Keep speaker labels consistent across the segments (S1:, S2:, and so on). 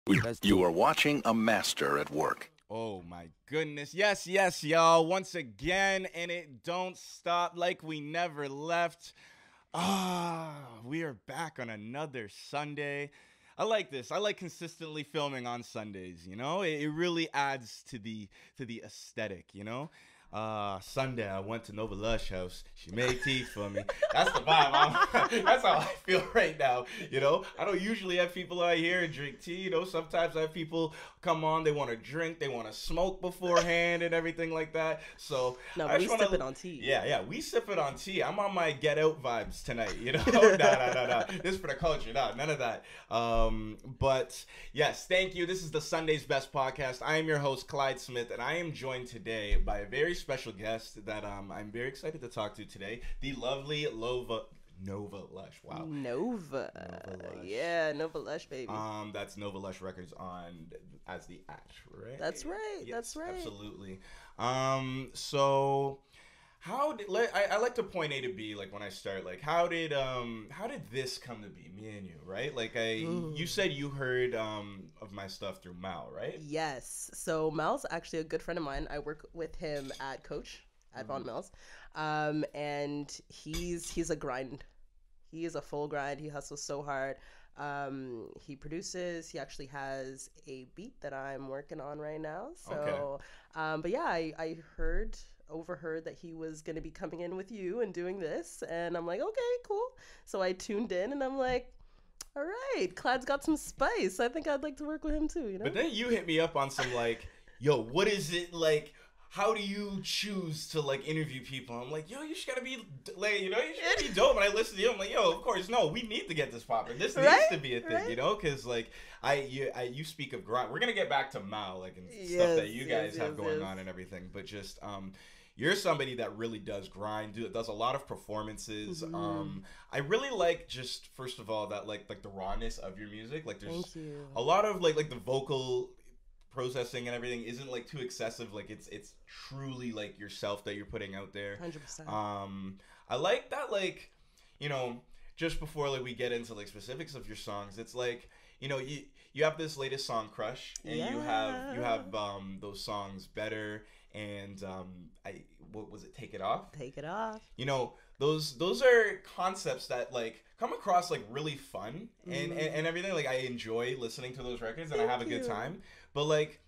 S1: You are watching a master at work.
S2: Oh my goodness. Yes, yes, y'all. Once again, and it don't stop like we never left. We are back on another Sunday. I like this. I like consistently filming on Sundays, you know? It really adds to the aesthetic, you know? Sunday I went to Nova Lush house. She made tea for me. That's the vibe. That's how I feel right now. You know, I don't usually have people out here and drink tea. You know, sometimes I have people come on. They want to drink. They want to smoke beforehand and everything like that. So
S3: no,
S2: I
S3: we sip it on tea.
S2: Yeah, we sip it on tea. I'm on my get out vibes tonight. You know, no. This is for the culture. No, none of that. But yes, thank you. This is the Sunday's Best podcast. I am your host Clyde Smith, and I am joined today by a very special guest that I'm very excited to talk to today. The lovely Nova Lush. Wow.
S3: Nova Lush. Yeah, Nova Lush, baby.
S2: That's Nova Lush Records as the act, right?
S3: That's right.
S2: Yes,
S3: that's right.
S2: Absolutely. So I like to point A to B, like when I start, like how did this come to be, me and you, right? Like you said you heard of my stuff through Mal, right?
S3: Yes. So Mal's actually a good friend of mine. I work with him at Coach at Von Mills. And he's a grind. He is a full grind. He hustles so hard. He produces. He actually has a beat that I'm working on right now. So, okay. But yeah, I overheard that he was going to be coming in with you and doing this, and I'm like, okay, cool. So I tuned in, and I'm like, all right, Clyde's got some spice. I think I'd like to work with him too, you know?
S2: But then you hit me up on some like, yo, what is it like? How do you choose to like interview people? I'm like, yo, you just gotta be like, you know, you should be dope. And I listen to you. I'm like, yo, of course, no, we need to get this popping. This needs to be a thing, you know, because like you speak of grind. We're gonna get back to Mal, like, and stuff that you guys have going on and everything. But just you're somebody that really does grind, does a lot of performances. I really like, just first of all, that like the rawness of your music. Like there's a lot of like the vocal processing and everything isn't like too excessive. Like it's truly like yourself that you're putting out there.
S3: 100%.
S2: I like that, like, you know, just before like we get into like specifics of your songs, it's like, you know, you have this latest song Crush, and you have those songs Better and what was it, Take It Off? You know, those are concepts that like come across like really fun and everything. Like I enjoy listening to those records and I have a good time. But like,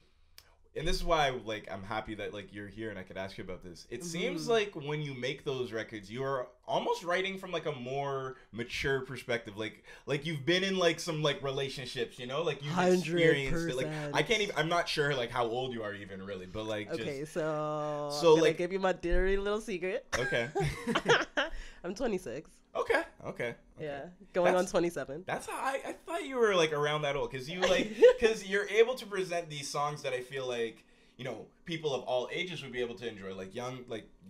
S2: and this is why like I'm happy that like you're here and I could ask you about this. It seems like when you make those records, you're almost writing from like a more mature perspective. Like you've been in like some like relationships, you know, like you've experienced it. Like I'm not sure like how old you are even really, but like
S3: okay, so I'm
S2: like
S3: gonna give you my dirty little secret.
S2: Okay.
S3: I'm 26.
S2: Okay.
S3: Yeah, going on 27.
S2: That's how I thought you were like around that old, because you're able to present these songs that I feel like, you know, people of all ages would be able to enjoy, like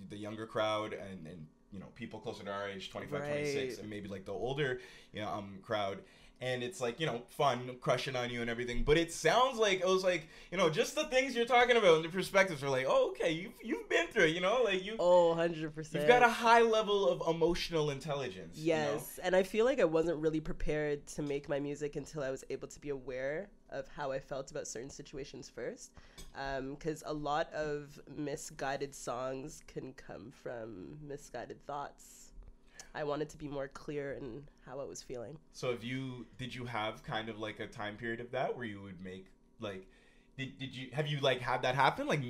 S2: the younger crowd and you know, people closer to our age, 25, 26, and maybe like the older, you know, crowd. And it's like, you know, fun, crushing on you and everything. But it sounds like it was like, you know, just the things you're talking about and the perspectives are like, oh, okay, you've been through it, you know, like you.
S3: Oh, 100%.
S2: You've got a high level of emotional intelligence.
S3: Yes,
S2: you know?
S3: And I feel like I wasn't really prepared to make my music until I was able to be aware of how I felt about certain situations first. Because a lot of misguided songs can come from misguided thoughts. I wanted to be more clear in how I was feeling.
S2: So did you have kind of like a time period of that where you would make like, have you like had that happen? Like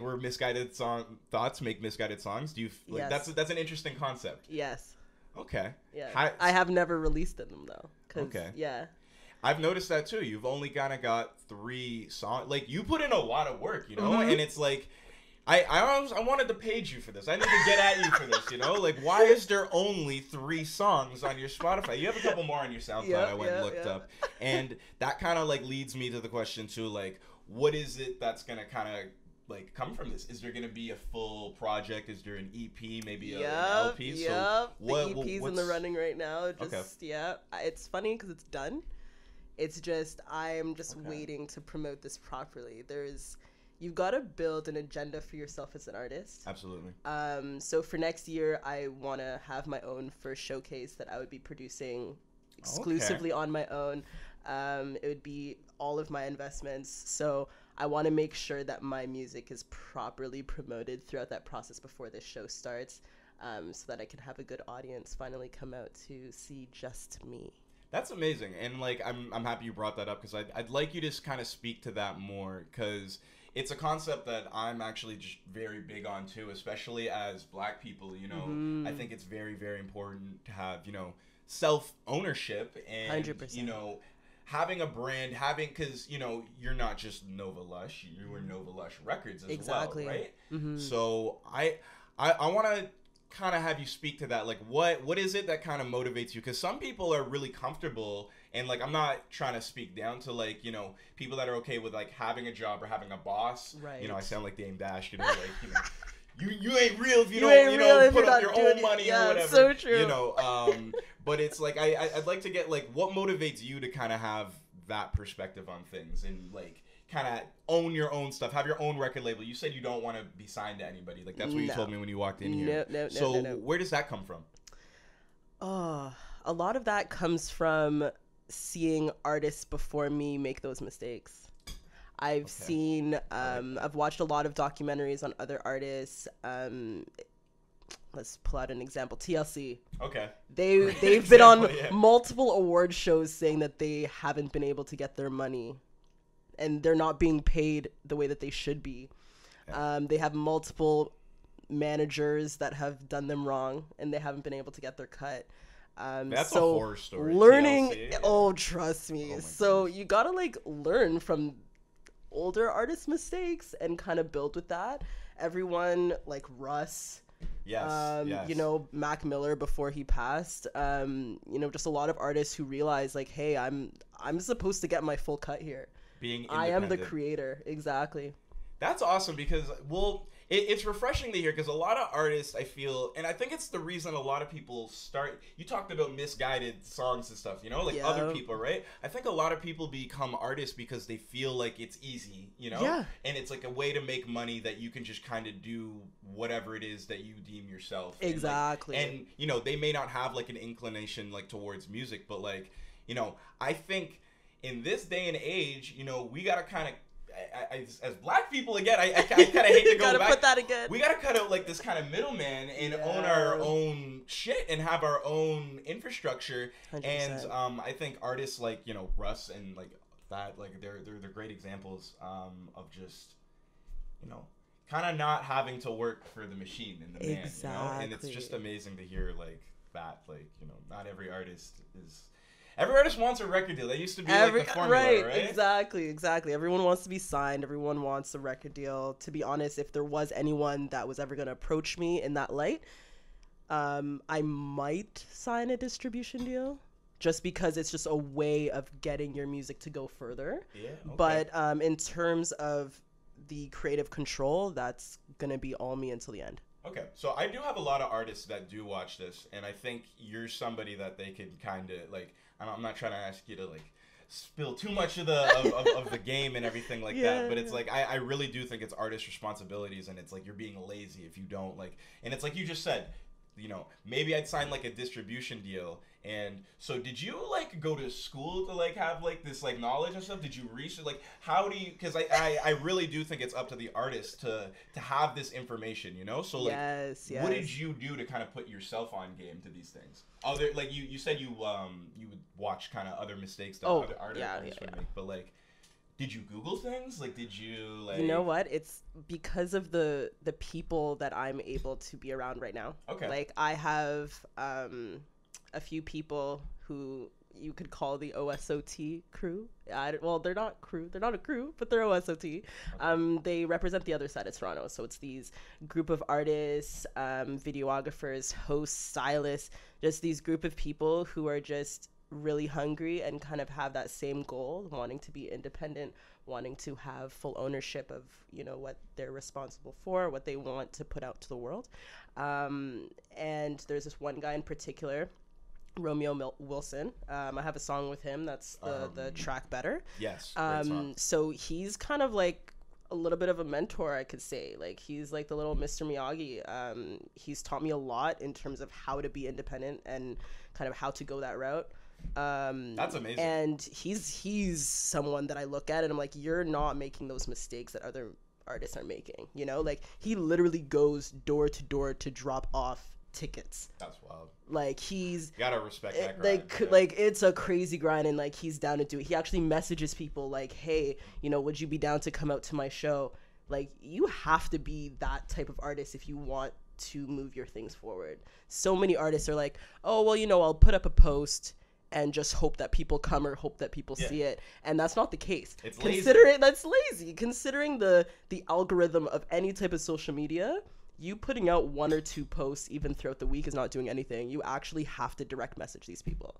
S2: where misguided thoughts make misguided songs? Do you like,
S3: yes.
S2: That's an interesting concept.
S3: Yes.
S2: Okay.
S3: Yeah. I have never released them though. Okay. Yeah.
S2: I've noticed that too. You've only kind of got 3 songs. Like you put in a lot of work, you know, and it's like, I wanted to page you for this. I need to get at you for this, you know? Like, why is there only 3 songs on your Spotify? You have a couple more on your SoundCloud. I went and looked up. And that kind of, like, leads me to the question, too, like, what is it that's going to kind of, like, come from this? Is there going to be a full project? Is there an EP, maybe an LP?
S3: Yep, so the EP's in the running right now. Yeah. It's funny because it's done. It's just, I'm just waiting to promote this properly. You've got to build an agenda for yourself as an artist.
S2: Absolutely.
S3: So for next year, I want to have my own first showcase that I would be producing exclusively on my own. It would be all of my investments. So I want to make sure that my music is properly promoted throughout that process before the show starts, so that I can have a good audience finally come out to see just me.
S2: That's amazing, and like I'm happy you brought that up, because I'd like you to kind of speak to that more, because it's a concept that I'm actually just very big on too, especially as Black people. You know, I think it's very, very important to have, you know, self-ownership and
S3: 100%.
S2: you know, having a brand, because you know, you're not just Nova Lush, you were Nova Lush Records as well, right? So I want to kind of have you speak to that. Like, what is it that kind of motivates you? Because some people are really comfortable, and like, I'm not trying to speak down to, like, you know, people that are okay with like having a job or having a boss.
S3: Right.
S2: You know, I sound like Dame Dash, you know, like, you know, you ain't real if you don't, you know, put up your own money or whatever.
S3: So true.
S2: You know, but it's like, I'd like to get, like, what motivates you to kind of have that perspective on things, and like kind of own your own stuff, have your own record label. You said you don't want to be signed to anybody. Like, that's what you told me when you walked in here. So where does that come from?
S3: A lot of that comes from seeing artists before me make those mistakes. I've seen, I've watched a lot of documentaries on other artists. Let's pull out an example. TLC.
S2: Okay.
S3: They've been on multiple award shows saying that they haven't been able to get their money, and they're not being paid the way that they should be. They have multiple managers that have done them wrong, and they haven't been able to get their cut.
S2: That's
S3: so
S2: a horror story.
S3: Learning,
S2: TLC.
S3: oh, trust me. So
S2: goodness.
S3: you gotta like learn from older artists' mistakes and kind of build with that. Everyone like Russ.
S2: Yes.
S3: You know, Mac Miller before he passed. You know, just a lot of artists who realize like, hey, I'm supposed to get my full cut here.
S2: Being
S3: I am the creator. Exactly.
S2: That's awesome, because, well, it's refreshing to hear, because a lot of artists, I feel, and I think it's the reason a lot of people start, you talked about misguided songs and stuff, you know, like other people, right? I think a lot of people become artists because they feel like it's easy, you know?
S3: Yeah. And
S2: it's like a way to make money that you can just kind of do whatever it is that you deem yourself.
S3: Exactly.
S2: And you know, they may not have like an inclination like towards music, but like, you know, I think in this day and age, you know, we got to kind of, as Black people, again, I kind of hate to go back.
S3: Put that again.
S2: We gotta cut out like this kind of middleman and own our own shit and have our own infrastructure. 100%. And I think artists like, you know, Russ and like that, like they're great examples of just, you know, kind of not having to work for the machine and the man. You know? And it's just amazing to hear like that. Like, you know, not every artist is. Every artist wants a record deal. That used to be like the formula, right?
S3: Exactly. Everyone wants to be signed. Everyone wants a record deal. To be honest, if there was anyone that was ever going to approach me in that light, I might sign a distribution deal, just because it's just a way of getting your music to go further.
S2: Yeah. Okay.
S3: But in terms of the creative control, that's going to be all me until the end.
S2: Okay, so I do have a lot of artists that do watch this, and I think you're somebody that they can kind of like. I'm not trying to ask you to like spill too much of the of the game and everything like that, but it's like I really do think it's artist responsibilities, and it's like you're being lazy if you don't like. And it's like you just said, you know, maybe I'd sign like a distribution deal. And so did you like go to school to like have like this like knowledge and stuff? Did you research, like, how do you, because I really do think it's up to the artist to have this information, you know? So like, what did you do to kind of put yourself on game to these things? Other, like you said you would watch kind of other mistakes that other artists would make, but like, did you Google things? Like, did you like?
S3: You know what? It's because of the people that I'm able to be around right now.
S2: Okay.
S3: Like, I have a few people who you could call the OSOT crew. Well, they're not crew. They're not a crew, but they're OSOT. Okay. They represent the other side of Toronto. So it's these group of artists, videographers, hosts, stylists, just these group of people who are just really hungry and kind of have that same goal, wanting to be independent, wanting to have full ownership of, you know, what they're responsible for, what they want to put out to the world. And there's this one guy in particular, Romeo Wilson. I have a song with him. That's the track Better.
S2: Yes. Great song.
S3: So he's kind of like a little bit of a mentor, I could say. Like, he's like the little Mr. Miyagi. He's taught me a lot in terms of how to be independent and kind of how to go that route.
S2: That's amazing.
S3: And he's someone that I look at and I'm like, you're not making those mistakes that other artists are making, you know? Like, he literally goes door to door to drop off tickets.
S2: That's wild.
S3: Like, he's...
S2: You gotta respect that grind.
S3: Like, it's a crazy grind, and, like, he's down to do it. He actually messages people, like, hey, you know, would you be down to come out to my show? Like, you have to be that type of artist if you want to move your things forward. So many artists are like, oh, well, you know, I'll put up a post and just hope that people come or hope that people see it. And that's not the case.
S2: It's
S3: That's lazy. Considering the algorithm of any type of social media, you putting out 1 or 2 posts even throughout the week is not doing anything. You actually have to direct message these people.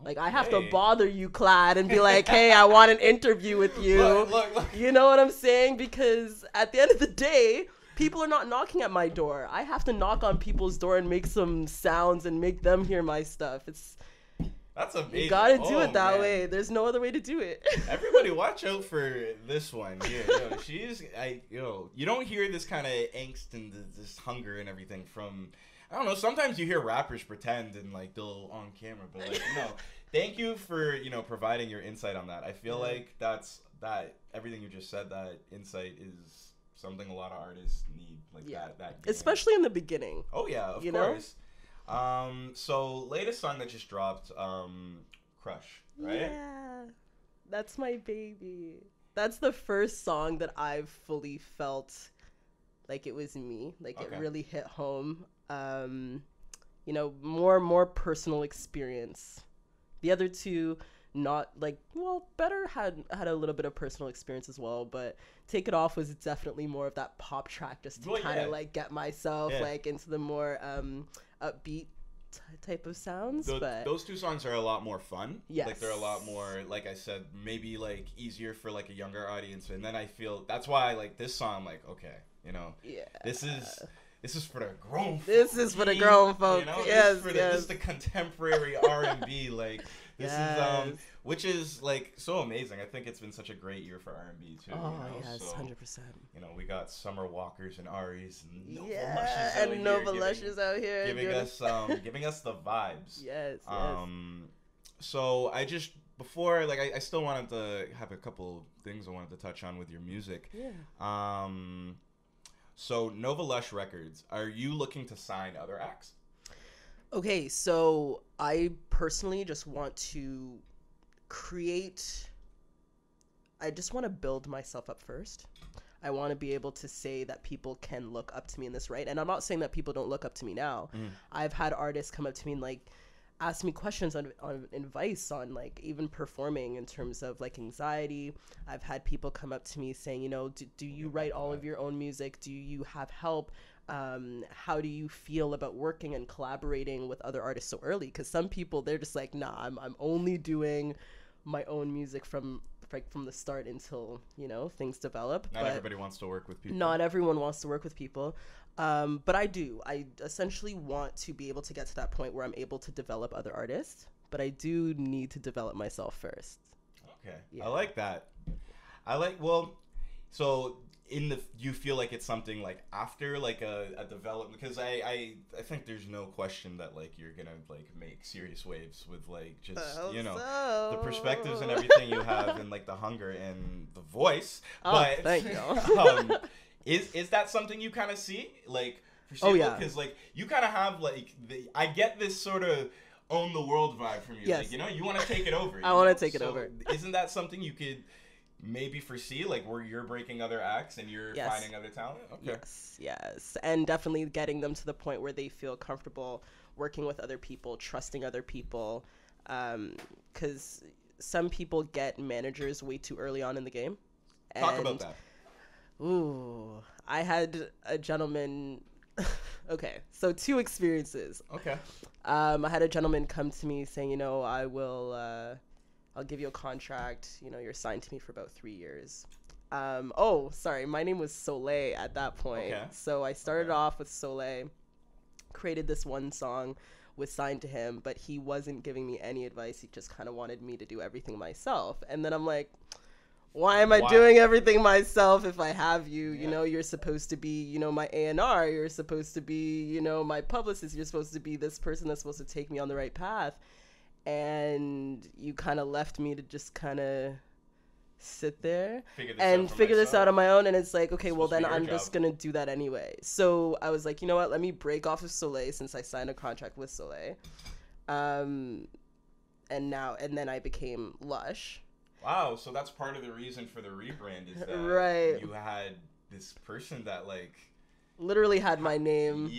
S3: Like, I have to bother you, Clyde, and be like, hey, I want an interview with you.
S2: Look.
S3: You know what I'm saying? Because at the end of the day, people are not knocking at my door. I have to knock on people's door and make some sounds and make them hear my stuff.
S2: That's amazing.
S3: You gotta do it that way. There's no other way to do it.
S2: Everybody, watch out for this one. Yeah, you don't hear this kind of angst and this hunger and everything from. I don't know. Sometimes you hear rappers pretend and like they'll on camera, but like no. Thank you for providing your insight on that. I feel like that everything you just said, that insight is something a lot of artists need. Like that
S3: especially in the beginning.
S2: Oh yeah, of course. So latest song that just dropped, Crush, right?
S3: Yeah, that's my baby. That's the first song that I've fully felt like it was me. Like it really hit home. More personal experience. The other two, not like, well, Better had a little bit of personal experience as well, but Take It Off was definitely more of that pop track just to kind of like get myself like into the more upbeat type of sounds. But
S2: those 2 songs are a lot more fun.
S3: Yes.
S2: Like they're a lot more, like I said, maybe like easier for like a younger audience. And then I feel that's why I like this song. I'm like, okay, this is for the grown folk.
S3: This is for the grown folk. Yes,
S2: this is the contemporary R&B. Like this is which is like so amazing. I think it's been such a great year for R&B too.
S3: Oh yes, 100%.
S2: We got Summer Walkers and Aries and
S3: Nova Lush is out here
S2: giving us the vibes.
S3: Yes.
S2: So I just before I still wanted to have a couple things I wanted to touch on with your music.
S3: Yeah.
S2: So Nova Lush Records, are you looking to sign other acts?
S3: Okay, so I personally just want to I just want to build myself up first. I want to be able to say that people can look up to me in this, right? And I'm not saying that people don't look up to me now. I've had artists come up to me and like ask me questions on advice on like even performing in terms of like anxiety. I've had people come up to me saying, do you write all of your own music? Do you have help? How do you feel about working and collaborating with other artists so early? Because some people, they're just like, nah, I'm only doing my own music from the start until things develop.
S2: Not everybody wants to work with people.
S3: Not everyone wants to work with people. But I essentially want to be able to get to that point where I'm able to develop other artists, but I do need to develop myself first.
S2: Okay. Yeah. I like that. So you feel like it's something like after like a development, because I think there's no question that like you're gonna like make serious waves with like just the perspectives and everything you have and like the hunger and the voice. But
S3: thank you.
S2: Is that something you kind of see like for
S3: Seattle? Oh yeah,
S2: because like you kind of have like I get this sort of own the world vibe from you.
S3: Yes.
S2: Like, you want to take it over.
S3: I want to take it over.
S2: Isn't that something you could maybe foresee, like where you're breaking other acts and you're finding other talent? Okay.
S3: Yes, and definitely getting them to the point where they feel comfortable working with other people, trusting other people, because some people get managers way too early on in the game.
S2: Talk about that.
S3: Ooh, I had a gentleman. Okay, so 2 experiences.
S2: Okay.
S3: I had a gentleman come to me saying, I'll give you a contract. You're signed to me for about 3 years. Sorry. My name was Soleil at that point.
S2: Okay.
S3: So I started off with Soleil, created this one song, was signed to him, but he wasn't giving me any advice. He just kind of wanted me to do everything myself. And then I'm like, why am I doing everything myself if I have you?
S2: Yeah.
S3: You're supposed to be, my A&R. You're supposed to be, my publicist. You're supposed to be this person that's supposed to take me on the right path. and you kind of left me to just kind of sit there
S2: and
S3: figure this out on my own. And it's like, okay, well then I'm
S2: job.
S3: just gonna do that anyway. So I was like, you know what, let me break off of Soleil, since I signed a contract with Soleil, and then I became Lush.
S2: Wow, so that's part of the reason for the rebrand, is that
S3: right,
S2: you had this person that like
S3: literally had my name,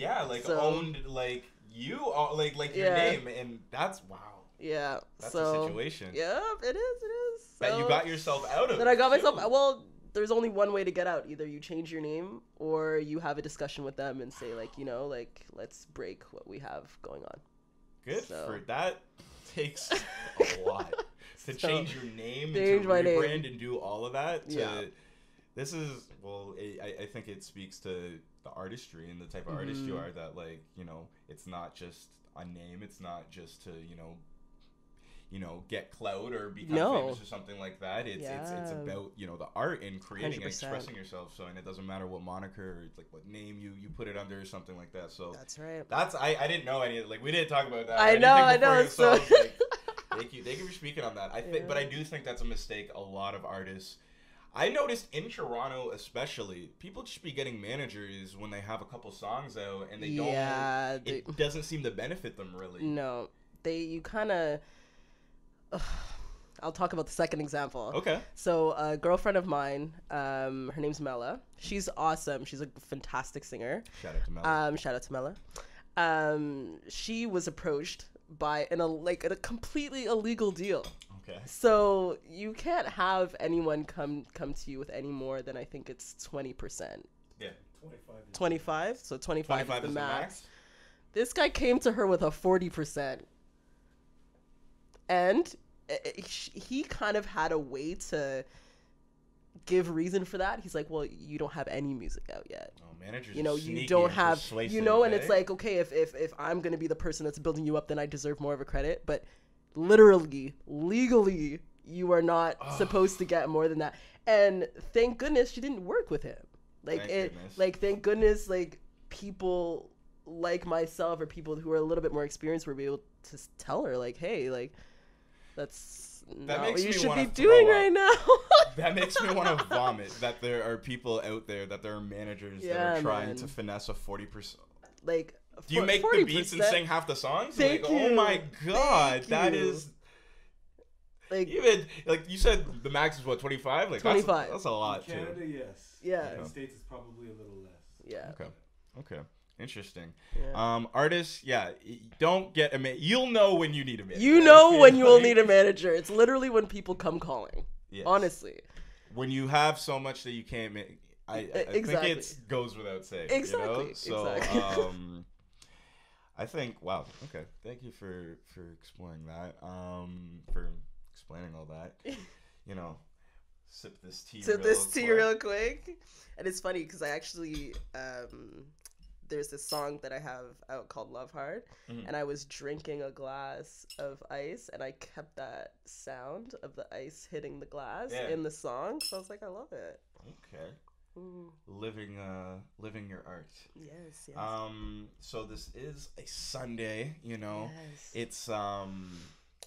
S2: owned like you like your name, and that's wow.
S3: Yeah,
S2: that's
S3: so
S2: a situation.
S3: Yeah, it is. So,
S2: that you got yourself out of.
S3: That I got myself. Well, there's only one way to get out. Either you change your name, or you have a discussion with them and say, like, you know, like, let's break what we have going on.
S2: Good
S3: so.
S2: for that. Takes a lot to change your name,
S3: change
S2: and to
S3: my
S2: rebrand
S3: name.
S2: and do all of that.
S3: Yeah.
S2: This is I think it speaks to the artistry and the type of artist you are. That, like, you know, it's not just a name. It's not just to get clout or become famous or something like that. It's about, you know, the art and creating 100%. And expressing yourself. So, and it doesn't matter what moniker or like what name you put it under or something like that. So
S3: that's right.
S2: I didn't know any, like, we didn't talk about that.
S3: I know. So
S2: thank you for speaking on that. But I do think that's a mistake. A lot of artists, I noticed in Toronto especially, people just be getting managers when they have a couple songs out, and they don't. It doesn't seem to benefit them really.
S3: No, you kind of. I'll talk about the second example.
S2: Okay.
S3: So a girlfriend of mine, her name's Mela. She's awesome. She's a fantastic singer.
S2: Shout out to
S3: Mela. She was approached by a completely illegal deal.
S2: Okay.
S3: So you can't have anyone come to you with any more than, I think it's 20%.
S2: Yeah.
S3: 25. So 25 is the
S2: max.
S3: max. This guy came to her with a 40%. And he kind of had a way to give reason for that. He's like, well, you don't have any music out yet.
S2: Oh, managers,
S3: you know, you don't have, you know, and it's like, okay, if I'm going to be the person that's building you up, then I deserve more of a credit. But literally, legally, you are not supposed to get more than that. And thank goodness she didn't work with him. Thank goodness, like, people like myself or people who are a little bit more experienced were able to tell her, like, hey, like, that's not what you should be doing right now.
S2: That makes me want to vomit, that there are people out there, that there are managers that are trying to finesse a 40%.
S3: Like,
S2: do you make 40%? The beats and sing half the songs?
S3: Thank you.
S2: Oh my god, that is... Like, even, like, you said the max is what, 25? Like,
S3: 25.
S2: That's a lot,
S4: in Canada,
S2: too.
S4: yes.
S3: Yeah.
S4: In the States, it's probably a little less.
S3: Yeah.
S2: Okay. Interesting.
S3: Yeah.
S2: Artists, don't get you'll know when you need a manager.
S3: You know when you will need a manager. It's literally when people come calling. Yes. Honestly.
S2: When you have so much that you can't make. I think it goes without saying.
S3: Exactly.
S2: You know? So,
S3: exactly.
S2: I think, wow. Okay. Thank you for exploring that. For explaining all that. You know, sip this tea real quick.
S3: And it's funny because I actually, there's this song that I have out called Love Hard, and I was drinking a glass of ice, and I kept that sound of the ice hitting the glass in the song. So I was like, I love it.
S2: Okay. Living your art.
S3: Yes.
S2: So this is a Sunday, you know.
S3: Yes.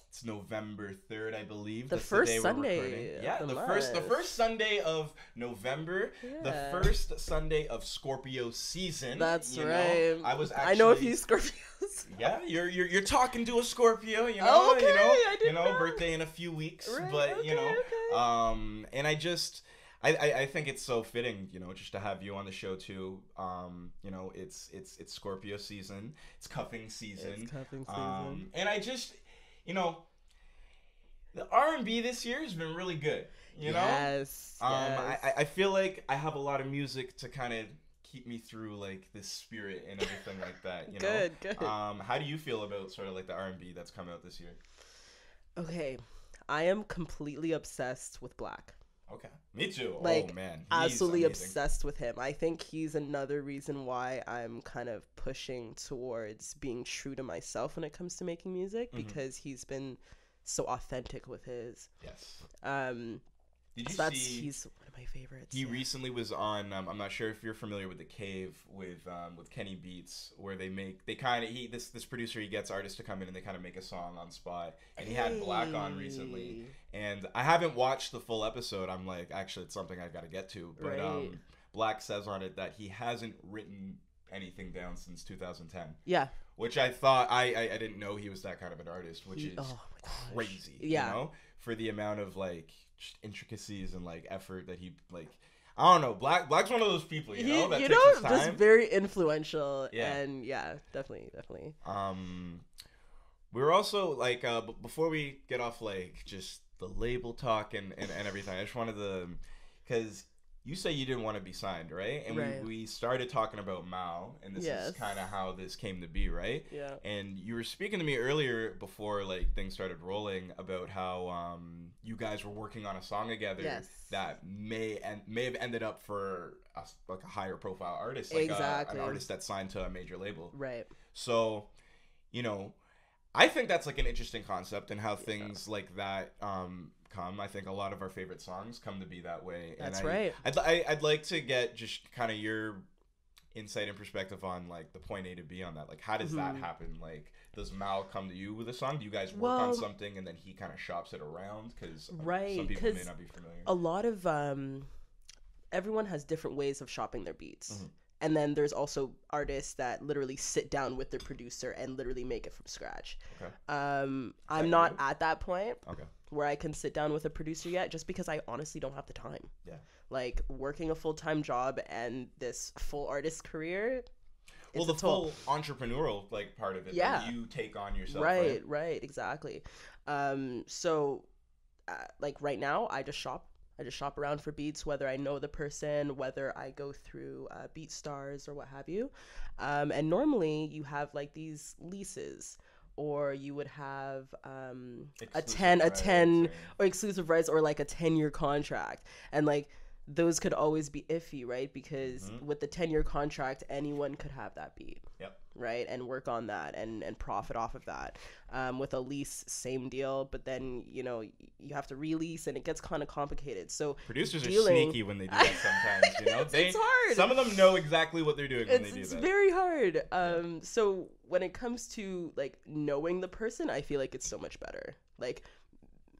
S2: It's November 3rd, I believe.
S3: The first Sunday.
S2: The first Sunday of November. Yeah. The first Sunday of Scorpio season.
S3: That's right.
S2: I
S3: know a few Scorpios.
S2: Yeah, you're talking to a Scorpio, you know.
S3: Oh, okay. I didn't know.
S2: Birthday in a few weeks,
S3: right,
S2: but
S3: okay,
S2: you know,
S3: okay.
S2: And I think it's so fitting, you know, just to have you on the show too. You know, it's Scorpio season. It's cuffing season. And I just, you know, the R&B this year has been really good. You know?
S3: Yes.
S2: I feel like I have a lot of music to kind of keep me through, like, this spirit and everything like that. You know?
S3: Good.
S2: How do you feel about sort of like the R&B that's come out this year?
S3: Okay, I am completely obsessed with Black.
S2: Okay, me too.
S3: Like,
S2: oh man, he's
S3: absolutely
S2: amazing.
S3: obsessed with him. I think he's another reason why I'm kind of pushing towards being true to myself when it comes to making music, because he's been so authentic with his.
S2: Yes. Did you
S3: So
S2: see?
S3: he's one of my favorites.
S2: He
S3: yeah.
S2: recently was on. I'm not sure if you're familiar with The Cave with Kenny Beats, where this producer, he gets artists to come in and they kind of make a song on spot. And he had Black on recently, and I haven't watched the full episode. I'm like, actually, it's something I got to get to. But
S3: Right.
S2: Black says on it that he hasn't written anything down since 2010.
S3: Yeah.
S2: Which I thought I didn't know he was that kind of an artist, which is
S3: Oh my gosh.
S2: crazy.
S3: Yeah.
S2: You know, for the amount of like just intricacies and like effort that he like. I don't know. Black's one of those people, you know, that takes his time.
S3: just very influential.
S2: Yeah.
S3: And yeah, definitely.
S2: We were also like before we get off like just the label talk and everything. I just wanted to, because you say you didn't want to be signed, right? And
S3: Right.
S2: we started talking about Mao, and this
S3: Yes.
S2: is kind of how this came to be, right?
S3: Yeah.
S2: And you were speaking to me earlier before like things started rolling about how you guys were working on a song together
S3: Yes.
S2: that may have ended up for like a higher profile artist, like
S3: Exactly.
S2: an artist that's signed to a major label.
S3: Right.
S2: So, you know, I think that's like an interesting concept, and how things like that come. I think a lot of our favorite songs come to be that way.
S3: That's
S2: and
S3: right.
S2: I'd like to get just kind of your insight and perspective on like the point A to B on that. Like, how does that happen? Like, does Mal come to you with a song? Do you guys work on something and then he kind of shops it around? Because
S3: Right,
S2: some people may
S3: 'cause
S2: not be familiar.
S3: A lot of everyone has different ways of shopping their beats.
S2: Mm-hmm.
S3: And then there's also artists that literally sit down with their producer and literally make it from scratch.
S2: Okay.
S3: I'm
S2: that
S3: not
S2: you?
S3: at that point
S2: Okay.
S3: where I can sit down with a producer yet, just because I honestly don't have the time.
S2: Yeah.
S3: Like, working a full-time job and this full artist career,
S2: Well,
S3: it's
S2: the
S3: a toll.
S2: full entrepreneur like part of it,
S3: Yeah.
S2: that you take on yourself,
S3: Right, exactly. So like right now, I just shop around for beats, whether I know the person, whether I go through BeatStars or what have you. And normally you have like these leases, or you would have a
S2: Exclusive
S3: 10
S2: rights,
S3: or exclusive rights, or like a 10-year contract. And like, those could always be iffy, right? Because with the 10-year contract, anyone could have that beat.
S2: Yep.
S3: Right, and work on that and profit off of that. With a lease, same deal, but then you have to release, and it gets kind of complicated. So
S2: Producers are sneaky when they do that sometimes. You know,
S3: it's hard.
S2: Some of them know exactly what they're doing when they do
S3: It's
S2: that.
S3: very hard. So when it comes to like knowing the person, I feel like it's so much better. Like,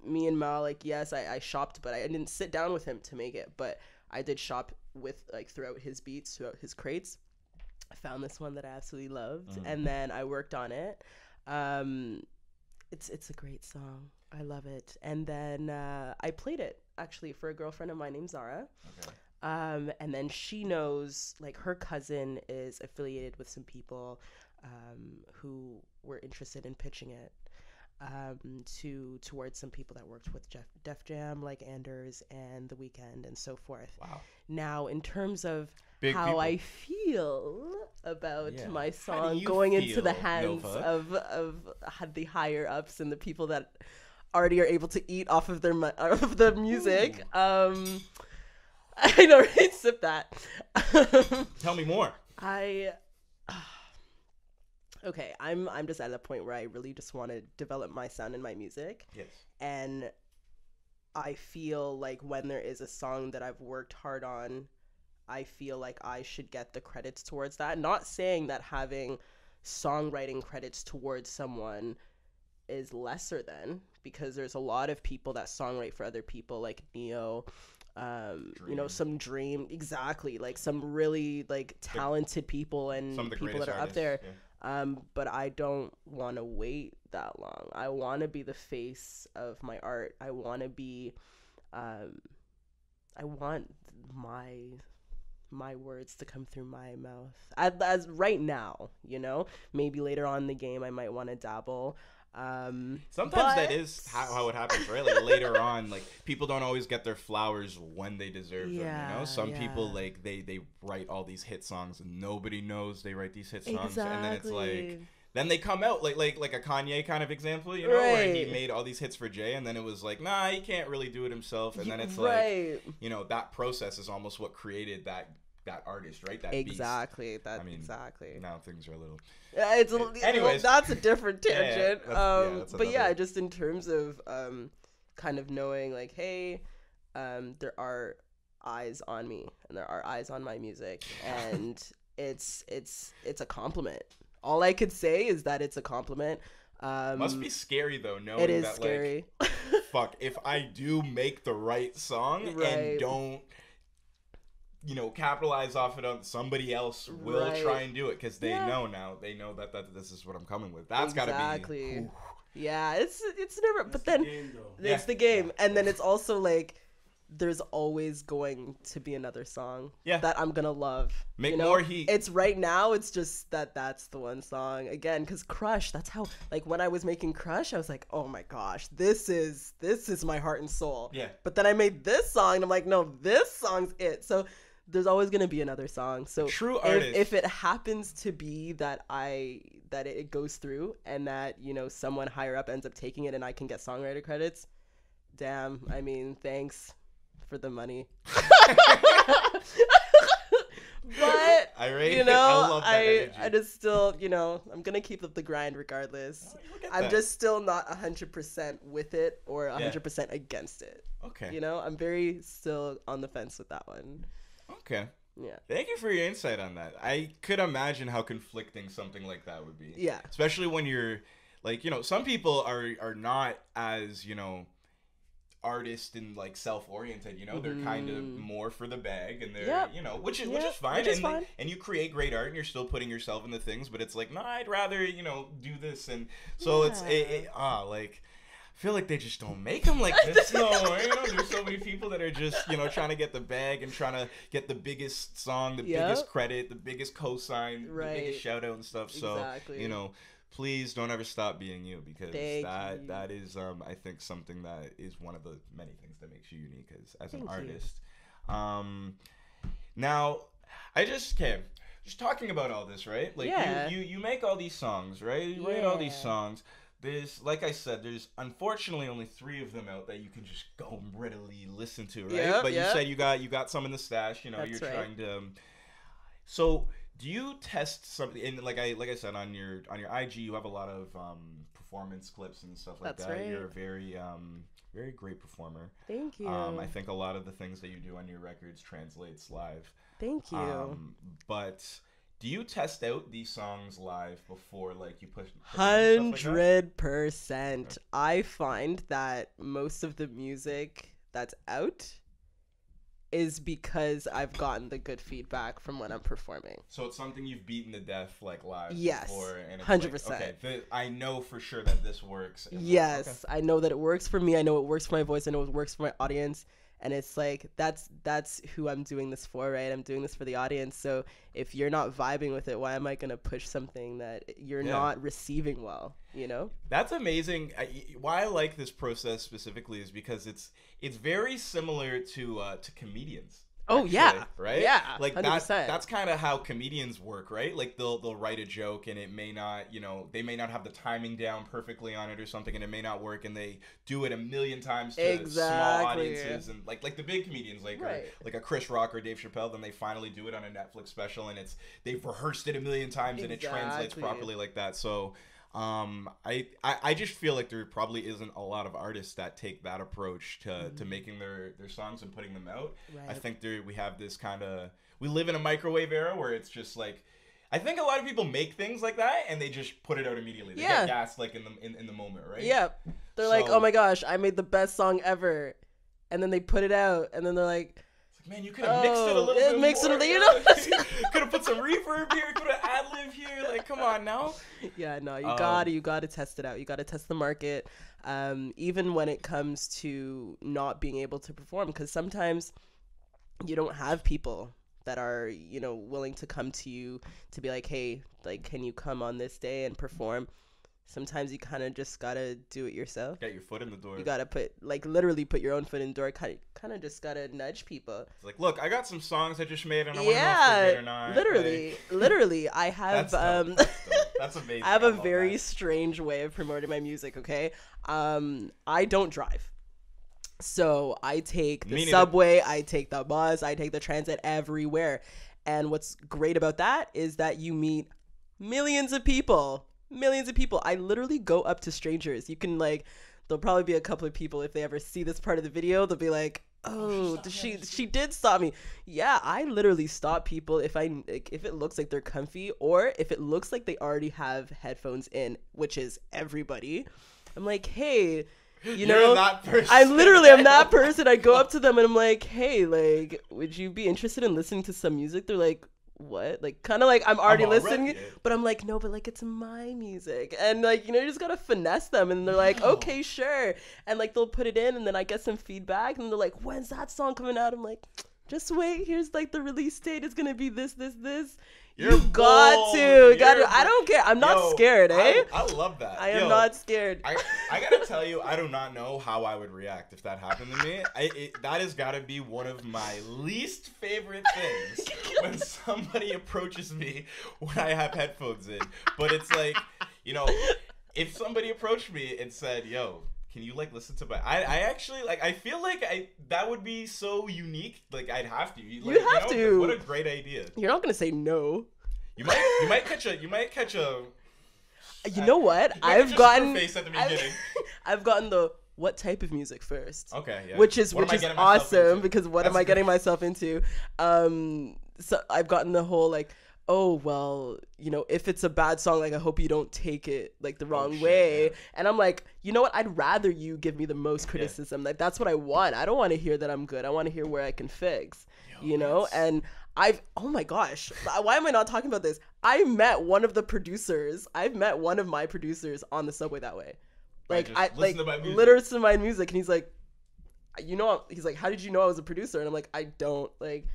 S3: me and Mal, like, yes, I shopped, but I didn't sit down with him to make it. But I did shop with, like, throughout his beats, throughout his crates. I found this one that I absolutely loved, and then I worked on it. It's a great song. I love it. And then I played it actually for a girlfriend of mine named Zara.
S2: Okay.
S3: And then she knows, like, her cousin is affiliated with some people who were interested in pitching it towards some people that worked with Def Jam, like Anders and The Weeknd and so forth.
S2: Wow.
S3: Now, in terms of
S2: Big
S3: how
S2: people.
S3: I feel about my
S2: How do
S3: song
S2: you
S3: going into the
S2: feel,
S3: hands
S2: Nova?
S3: of the higher ups and the people that already are able to eat off of the music, I know, right? Sip that.
S2: Tell me more.
S3: Okay, I'm just at a point where I really just want to develop my sound and my music.
S2: Yes.
S3: And I feel like when there is a song that I've worked hard on, I feel like I should get the credits towards that. Not saying that having songwriting credits towards someone is lesser than, because there's a lot of people that songwrite for other people, like Neo, some Dream, exactly, like some really like talented people and
S2: Some of the
S3: people
S2: greatest
S3: that are
S2: artists,
S3: up there.
S2: yeah.
S3: But I don't want to wait that long. I want to be the face of my art. I want to be, I want my words to come through my mouth. As right now, maybe later on in the game I might want to dabble.
S2: Sometimes that is how it happens, right? Like later on, like people don't always get their flowers when they deserve them. Some people like they write all these hit songs and nobody knows they write these hit songs, and then it's like then they come out like a Kanye kind of example, where he made all these hits for Jay, and then it was like, nah, he can't really do it himself, and then it's like, that process is almost what created that artist, right? That
S3: exactly.
S2: beast.
S3: Exactly.
S2: Now things are a little.
S3: Anyways, that's a different tangent.
S2: That's
S3: But just in terms of kind of knowing, like, hey, there are eyes on me and there are eyes on my music, and it's a compliment. All I could say is that it's a compliment.
S2: Must be scary though, knowing
S3: it is
S2: that
S3: scary.
S2: like, fuck, if I do make the right song and don't, capitalize off it on somebody else will try and do it because they know now. They know that this is what I'm coming with. That's gotta be. Ooh.
S3: Yeah, it's never. But then it's the game, and then it's also like there's always going to be another song that I'm gonna love.
S2: Make more heat.
S3: It's right now. It's just that's the one song again. Because Crush, that's how. Like when I was making Crush, I was like, oh my gosh, this is my heart and soul.
S2: Yeah.
S3: But then I made this song, and I'm like, no, this song's it. So there's always gonna be another song. So
S2: true artist.
S3: If it happens to be that it goes through and that someone higher up ends up taking it and I can get songwriter credits, damn. I mean, thanks for the money. But I just still I'm gonna keep up the grind regardless. I'm just still not 100% with it or 100% against it.
S2: Okay.
S3: I'm very still on the fence with that one.
S2: Okay.
S3: Yeah.
S2: Thank you for your insight on that. I could imagine how conflicting something like that would be.
S3: Yeah.
S2: Especially when you're like, some people are not as, artist and like self-oriented, they're kind of more for the bag and they're, which is fine. And you create great art and you're still putting yourself into things, but it's like, no, I'd rather, do this. And so it's like, I feel like they just don't make them like this. No, there's so many people that are just, trying to get the bag and trying to get the biggest song, the biggest credit, the biggest cosign, the biggest shout out and stuff. So, please don't ever stop being you because that is, I think, something that is one of the many things that makes you unique as an artist. Now, just talking about all this, right? Like you make all these songs, right? You write all these songs. There's, like I said, there's unfortunately only 3 of them out that you can just go and readily listen to, right? But you said you got some in the stash. That's you're trying to. So do you test something? And like I said on your IG, you have a lot of performance clips and stuff like that. Right. You're a very very great performer.
S3: Thank you.
S2: I think a lot of the things that you do on your records translates live.
S3: Thank you.
S2: But do you test out these songs live before, like, you push?
S3: 100%. I find that most of the music that's out is because I've gotten the good feedback from when I'm performing.
S2: So it's something you've beaten to death, like, live before?
S3: And it's 100%.
S2: Like, okay, I know for sure that this works.
S3: Yes, I know that it works for me. I know it works for my voice. I know it works for my audience. And it's like, that's who I'm doing this for, right? I'm doing this for the audience. So if you're not vibing with it, why am I going to push something that you're not receiving well, That's amazing.
S2: Why I like this process specifically is because it's very similar to comedians.
S3: Oh, actually, yeah.
S2: Right?
S3: Yeah.
S2: Like that's kind of how comedians work, right? Like they'll write a joke and it may not, they may not have the timing down perfectly on it or something and it may not work and they do it a million times to small audiences and like the big comedians like a Chris Rock or Dave Chappelle, then they finally do it on a Netflix special and they've rehearsed it a million times and it translates properly like that. So I just feel like there probably isn't a lot of artists that take that approach to making their songs and putting them out. Right. I think we have this we live in a microwave era where it's just like, I think a lot of people make things like that and they just put it out immediately. They get gassed like in the moment, right?
S3: Yeah. They're like, oh my gosh, I made the best song ever. And then they put it out and then they're like,
S2: man, you could have mixed it a little bit more. Could have put some reverb here, could have ad-lib here. Like, come on now.
S3: Yeah, no, you gotta test it out. You gotta test the market, even when it comes to not being able to perform, because sometimes you don't have people that are, willing to come to you to be like, hey, like, can you come on this day and perform? Sometimes you kind of just gotta do it yourself.
S2: Get your foot in the door.
S3: You gotta literally put your own foot in the door. Kind of just gotta nudge people.
S2: It's like, look, I got some songs I just made, and I want to know if they're good or not.
S3: Literally, I have
S2: That's amazing.
S3: I have a very strange way of promoting my music. Okay, I don't drive, so I take the subway, I take the bus, I take the transit everywhere. And what's great about that is that you meet millions of people. I literally go up to strangers. You can there'll probably be a couple of people, if they ever see this part of the video, they'll be like, Oh, she did stop me. Yeah, I literally stop people if if it looks like they're comfy or if it looks like they already have headphones in, which is everybody. I'm like, hey,
S2: You're that person.
S3: I literally am that person. I go up to them and I'm like, hey, like, would you be interested in listening to some music? They're like, what? Like, kind of like I'm already listening, but I'm like, no, but like it's my music, and like, you know, you just gotta finesse them, and they're like, okay, sure, and like they'll put it in, and then I get some feedback, and they're like, when's that song coming out? I'm like, just wait, here's like the release date. It's gonna be this. You got to. I don't care. I'm not scared, eh?
S2: I love that.
S3: I am not scared.
S2: I gotta tell you, I do not know how I would react if that happened to me. That has gotta be one of my least favorite things when somebody approaches me when I have headphones in. But it's like, you know, if somebody approached me and said, yo, can you like listen to my? I actually like. I feel like that would be so unique. Like I'd have to. Like,
S3: you have to.
S2: What a great idea.
S3: You're not gonna say no.
S2: You might catch a.
S3: You know what? I've gotten.
S2: Face at the beginning.
S3: I've gotten the what type of music first.
S2: Okay. Yeah.
S3: Which is awesome because what am I getting myself into? So I've gotten the whole like, oh, well, you know, if it's a bad song, like, I hope you don't take it, like, the wrong way. Yeah. And I'm like, you know what? I'd rather you give me the most criticism. Yeah. Like, that's what I want. I don't want to hear that I'm good. I want to hear where I can fix, you know? And oh my gosh, why am I not talking about this? I've met one of my producers on the subway that way. Like, literally to my music. And he's like, he's like, how did you know I was a producer? And I'm like, I don't, like,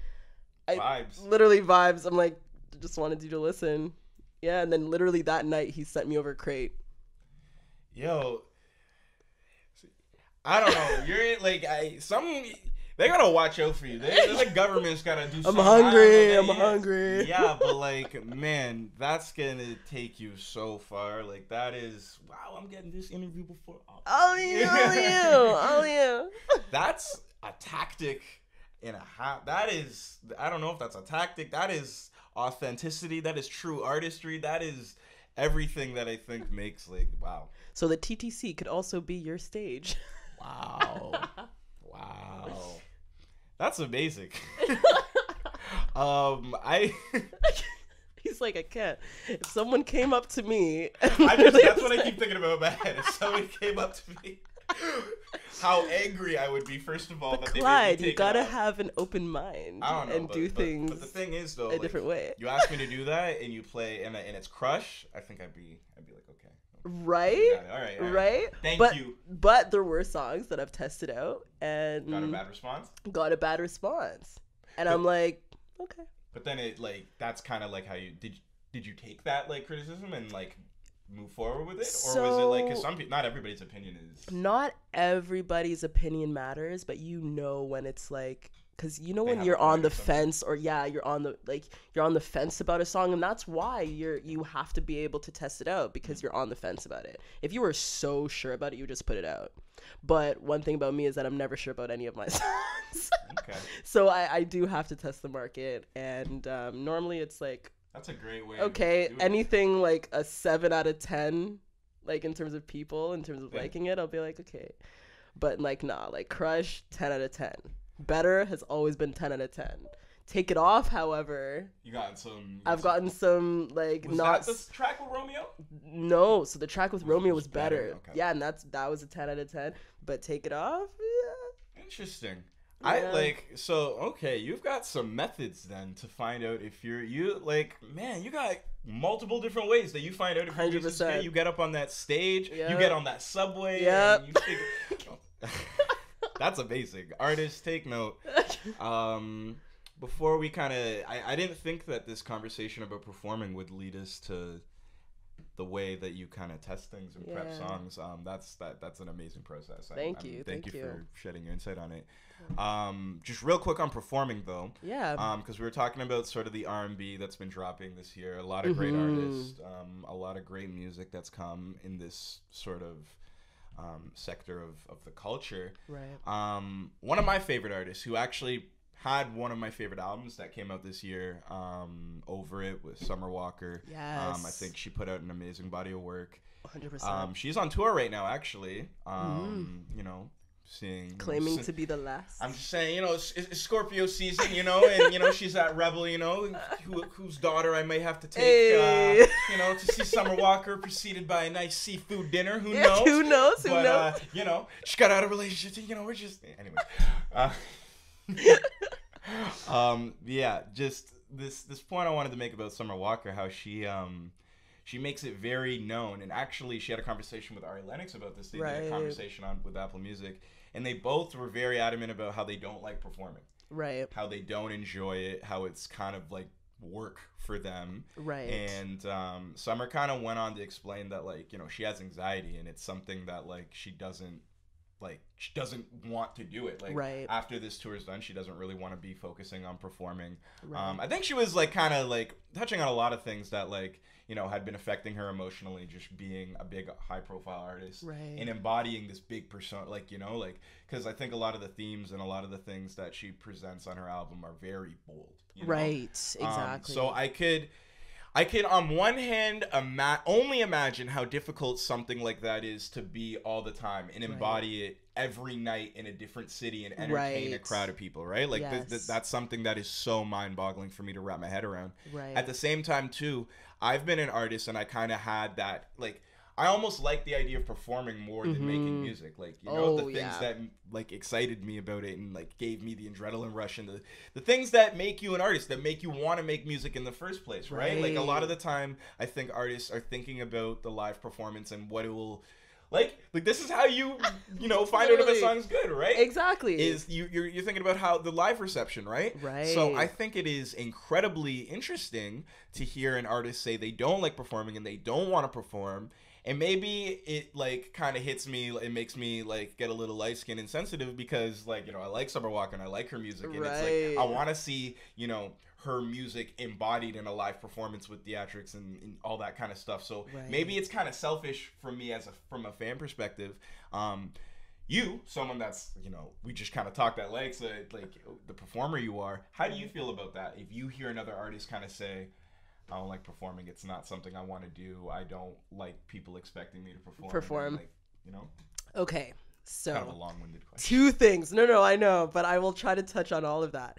S2: vibes.
S3: Literally vibes. I'm like, just wanted you to listen. Yeah, and then literally that night he sent me over Crate.
S2: Yo, I don't know. You're like they gotta watch out for you. The government's gotta do something.
S3: I'm hungry.
S2: Yeah, but like, man, that's gonna take you so far. Like that is wow. I'm getting this interview before.
S3: Oh you.
S2: That's a tactic and a half. That is. I don't know if that's a tactic. That is authenticity. That is true artistry. That is everything that I think makes like wow.
S3: So the TTC could also be your stage.
S2: Wow. That's amazing.
S3: He's like, I can't. If someone came up to me,
S2: that's what I keep thinking about in my head. If someone came up to me, how angry I would be. First of all,
S3: but Clyde, you gotta have an open mind do things.
S2: But the thing is, though,
S3: a different way.
S2: You ask me to do that, and you play, and it's Crush. I think I'd be like, okay.
S3: Right?
S2: All right. Thank you.
S3: But there were songs that I've tested out and
S2: got a bad response.
S3: And I'm like, okay.
S2: But then that's kind of like how you did you take that like criticism and like move forward with it, or was it like because not everybody's opinion is.
S3: Not everybody's opinion matters, but you know when it's like. Because you know when you're on the fence, or you're on the fence about a song, and that's why you have to be able to test it out because you're on the fence about it. If you were so sure about it, you just put it out. But one thing about me is that I'm never sure about any of my songs.
S2: Okay.
S3: So I do have to test the market, and normally it's like.
S2: That's a great way.
S3: Okay, anything like a 7 out of 10, like in terms of people, in terms of liking it, I'll be like okay. But like like Crush, 10 out of 10. Better has always been 10 out of 10. Take It Off, however. I've gotten some like
S2: was
S3: not.
S2: Was that the track with Romeo?
S3: No, so the track with Romeo was better.
S2: Okay.
S3: Yeah, and that was a 10 out of 10. But Take It Off, yeah.
S2: Interesting.
S3: Yeah.
S2: Okay, you've got some methods then to find out if you got multiple different ways that you find out if you're
S3: 100%.
S2: You get up on that stage, you get on that subway,
S3: Yep.
S2: and you figure. That's amazing. Artists, take note. Before we I didn't think that this conversation about performing would lead us to the way that you kind of test things and prep songs. That's an amazing process.
S3: Thank you
S2: for shedding your insight on it. Just real quick on performing though.
S3: Yeah.
S2: Because we were talking about sort of the R&B that's been dropping this year. A lot of great artists. A lot of great music that's come in this sort of sector of the culture.
S3: Right.
S2: One of my favorite artists who actually had one of my favorite albums that came out this year, Over It with Summer Walker.
S3: Yes.
S2: I think she put out an amazing body of work.
S3: 100%.
S2: She's on tour right now, actually. You know, seeing.
S3: Claiming to be the last.
S2: I'm just saying, you know, it's Scorpio season, you know, and, you know, she's that rebel, you know, whose daughter I may have to take, you know, to see Summer Walker preceded by a nice seafood dinner. Who knows?
S3: Who knows? Who
S2: but,
S3: knows?
S2: You know, she got out of a relationship, you know, we're just, anyway. Yeah, just this point I wanted to make about Summer Walker, how she makes it very known, and actually she had a conversation with Ari Lennox about this. They did a conversation with Apple Music, and they both were very adamant about how they don't like performing.
S3: Right.
S2: How they don't enjoy it, how it's kind of like work for them.
S3: Right.
S2: And Summer kind of went on to explain that, like, you know, she has anxiety, and it's something that, like, she doesn't want to do it. Like, after this tour is done, she doesn't really want to be focusing on performing. I think she was like kind of like touching on a lot of things that, like, you know, had been affecting her emotionally, just being a big high profile artist and embodying this big persona, like, you know, like, because I think a lot of the themes and a lot of the things that she presents on her album are very bold, you know?
S3: Exactly.
S2: So I could on one hand only imagine how difficult something like that is to be all the time and embody it every night in a different city and entertain a crowd of people, right? Like, that's something that is so mind-boggling for me to wrap my head around. At the same time, too, I've been an artist, and I kind of had that, like, I almost like the idea of performing more than making music. Like, you know, the things that, like, excited me about it and, like, gave me the adrenaline rush, and the things that make you an artist, that make you want to make music in the first place, right? Like, a lot of the time, I think artists are thinking about the live performance and what it will... Like this is how you know, find out if a song's good, right?
S3: Exactly.
S2: Is you're thinking about how the live reception, right? So I think it is incredibly interesting to hear an artist say they don't like performing and they don't want to perform. And maybe it, like, kind of hits me, it makes me, like, get a little light-skinned and sensitive because, like, you know, I like Summer Walker and I like her music. And it's like, I want to see, you know, her music embodied in a live performance with theatrics and all that kind of stuff. So maybe it's kind of selfish from me from a fan perspective. You, someone that's, you know, we just kind of talked at length, so, like, the performer you are, how do you feel about that? If you hear another artist kind of say, I don't like performing, it's not something I want to do, I don't like people expecting me to perform. Like, you know?
S3: Okay, so
S2: kind of a long-winded question.
S3: Two things. No, I know, but I will try to touch on all of that.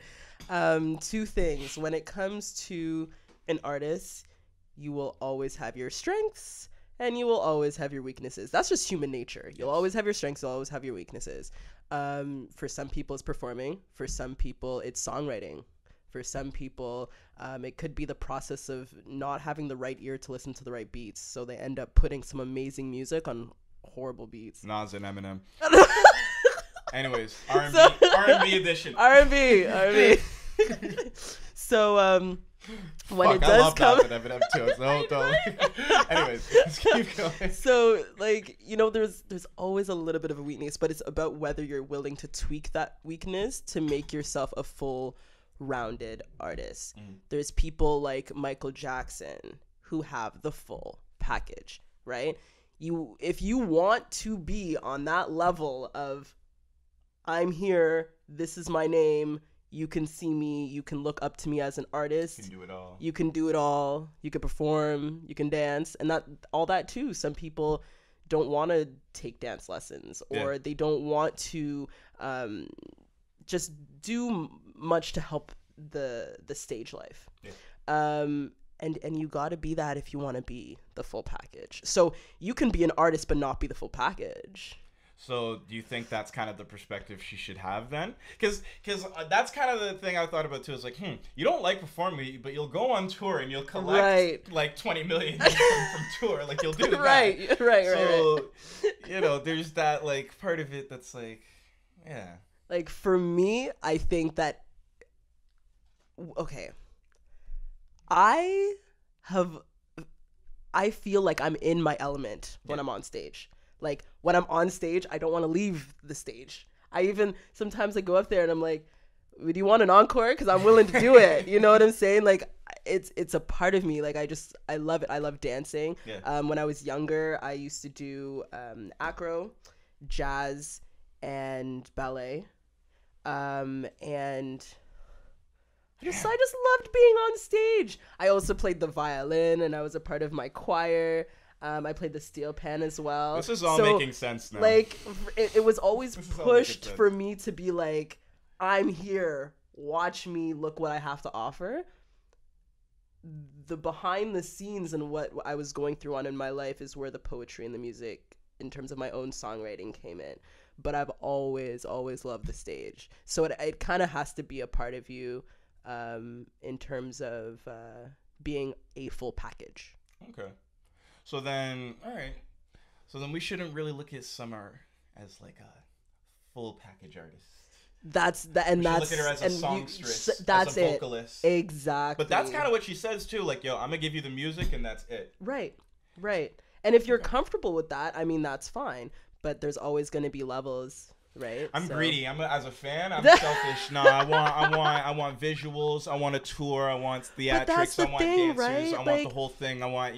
S3: Two things. When it comes to an artist, you will always have your strengths and you will always have your weaknesses. That's just human nature. You'll always have your strengths, you'll always have your weaknesses. For some people, it's performing. For some people, it's songwriting. For some people, it could be the process of not having the right ear to listen to the right beats. So they end up putting some amazing music on horrible beats.
S2: Nas and Eminem. Anyways, R&B edition.
S3: R&B. So when it does come,
S2: Eminem too. So anyways, let's keep going.
S3: So, like, you know, there's always a little bit of a weakness, but it's about whether you're willing to tweak that weakness to make yourself a full rounded artist. There's people like Michael Jackson who have the full package, right? If you want to be on that level of, I'm here, this is my name, you can see me, you can look up to me as an artist.
S2: You can do it all.
S3: You can do it all. You can perform, you can dance, and all that too. Some people don't want to take dance lessons, or they don't want to just do much to help the stage life. And you got to be that if you want to be the full package. So you can be an artist but not be the full package.
S2: So do you think that's kind of the perspective she should have then? Because that's kind of the thing I thought about too. Is like, you don't like performing, but you'll go on tour and you'll collect like 20 million from tour. Like, you'll do that.
S3: Right.
S2: So, you know, there's that, like, part of it that's like, yeah.
S3: Like, for me, I think that, okay, I feel like I'm in my element when I'm on stage. Like, when I'm on stage, I don't want to leave the stage. Sometimes I go up there and I'm like, do you want an encore? Because I'm willing to do it. You know what I'm saying? Like, it's a part of me. Like, I love it. I love dancing. When I was younger, I used to do acro, jazz, and ballet. And I just loved being on stage. I also played the violin, and I was a part of my choir. I played the steel pan as well.
S2: This is all making sense now.
S3: Like, it was always
S2: This is all
S3: pushed
S2: making
S3: for
S2: sense.
S3: me to be like, I'm here. Watch me. Look what I have to offer. The behind the scenes and what I was going through on in my life is where the poetry and the music, in terms of my own songwriting, came in. But I've always loved the stage. So it kind of has to be a part of you in terms of being a full package.
S2: Okay. So then, all right. So then we shouldn't really look at Summer as like a full package artist.
S3: That's
S2: Look at her as a songstress,
S3: that's
S2: as a vocalist.
S3: Exactly.
S2: But that's kind of what she says too. Like, yo, I'm gonna give you the music and that's it.
S3: Right. And if you're comfortable with that, I mean, that's fine. But there's always going to be levels, right?
S2: I'm greedy. As a fan, I'm selfish. No, I want visuals. I want a tour. I want theatrics. I want dancers.
S3: Right?
S2: I want the whole thing. I want,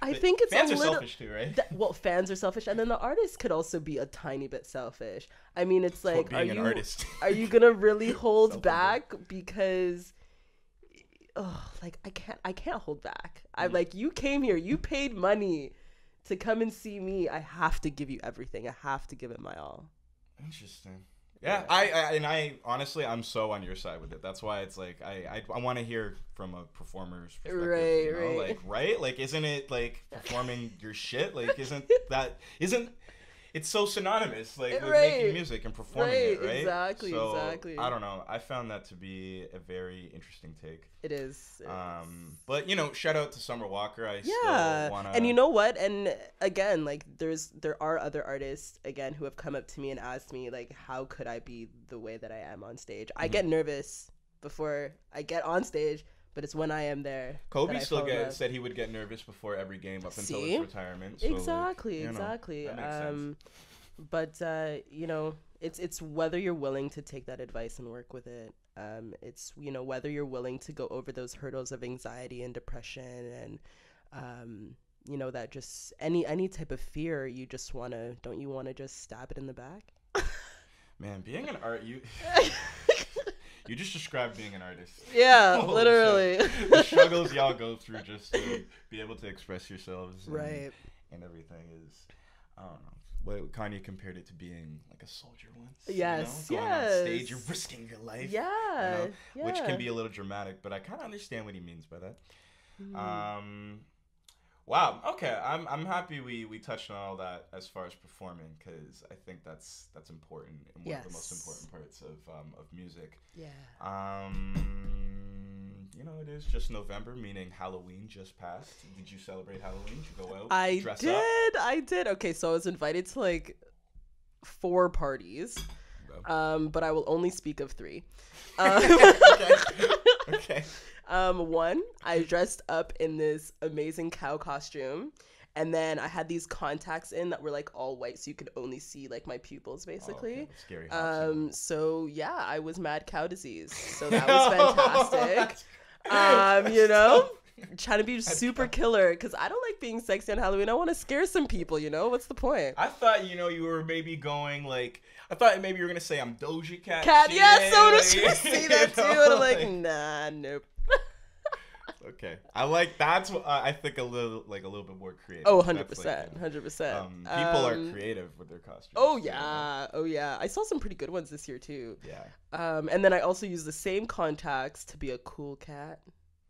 S3: I think it's
S2: fans
S3: a
S2: are
S3: little
S2: selfish too, right?
S3: Well, fans are selfish, and then the artist could also be a tiny bit selfish. I mean, it's like,
S2: being an artist.
S3: Are you gonna really hold back because? Like I can't hold back. I'm like, you came here, you paid money to come and see me. I have to give you everything. I have to give it my all.
S2: Interesting. Yeah, I honestly, I'm so on your side with it. That's why it's like I want to hear from a performer's perspective.
S3: Right.
S2: Right? Like, isn't it like performing your shit? Like, isn't it's so synonymous, like with making music and performing it, right?
S3: Exactly.
S2: I don't know. I found that to be a very interesting take.
S3: It is.
S2: But shout out to Summer Walker. I still wanna.
S3: And you know what? And again, like there are other artists again who have come up to me and asked me like, how could I be the way that I am on stage? I get nervous before I get on stage. But it's when I am there.
S2: Kobe still said he would get nervous before every game up until his retirement. So
S3: exactly.
S2: That makes sense.
S3: But it's whether you're willing to take that advice and work with it. It's whether you're willing to go over those hurdles of anxiety and depression and that just any type of fear. You just don't you want to just stab it in the back?
S2: Man, being an you just described being an artist.
S3: Yeah, literally.
S2: The struggles y'all go through just to be able to express yourselves.
S3: Right.
S2: And everything is, I don't know. What Kanye compared it to being like a soldier once.
S3: Yes.
S2: Going on stage, you're risking your life.
S3: Yeah.
S2: Which can be a little dramatic, but I kind of understand what he means by that. Wow. Okay. I'm happy we touched on all that as far as performing, because I think that's important and one of the most important parts of music.
S3: Yeah.
S2: It is just November, meaning Halloween just passed. Did you celebrate Halloween? Did you go out?
S3: I did. Okay, so I was invited to like 4 parties, but I will only speak of 3.
S2: Okay.
S3: One, I dressed up in this amazing cow costume, and then I had these contacts in that were like all white, so you could only see like my pupils basically.
S2: Scary.
S3: So yeah, I was mad cow disease, so that was fantastic. Trying to be super killer because I don't like being sexy on Halloween. I want to scare some people. What's the point?
S2: I thought you were maybe going like. I thought maybe you were gonna say I'm Doja Cat.
S3: Yeah, so does she see that too? And I'm like, nah, nope.
S2: Okay, I like that's what I think a little bit more creative.
S3: Oh, 100%, 100%.
S2: People are creative with their costumes.
S3: Oh yeah. I saw some pretty good ones this year too.
S2: Yeah.
S3: And then I also used the same contacts to be a cool cat.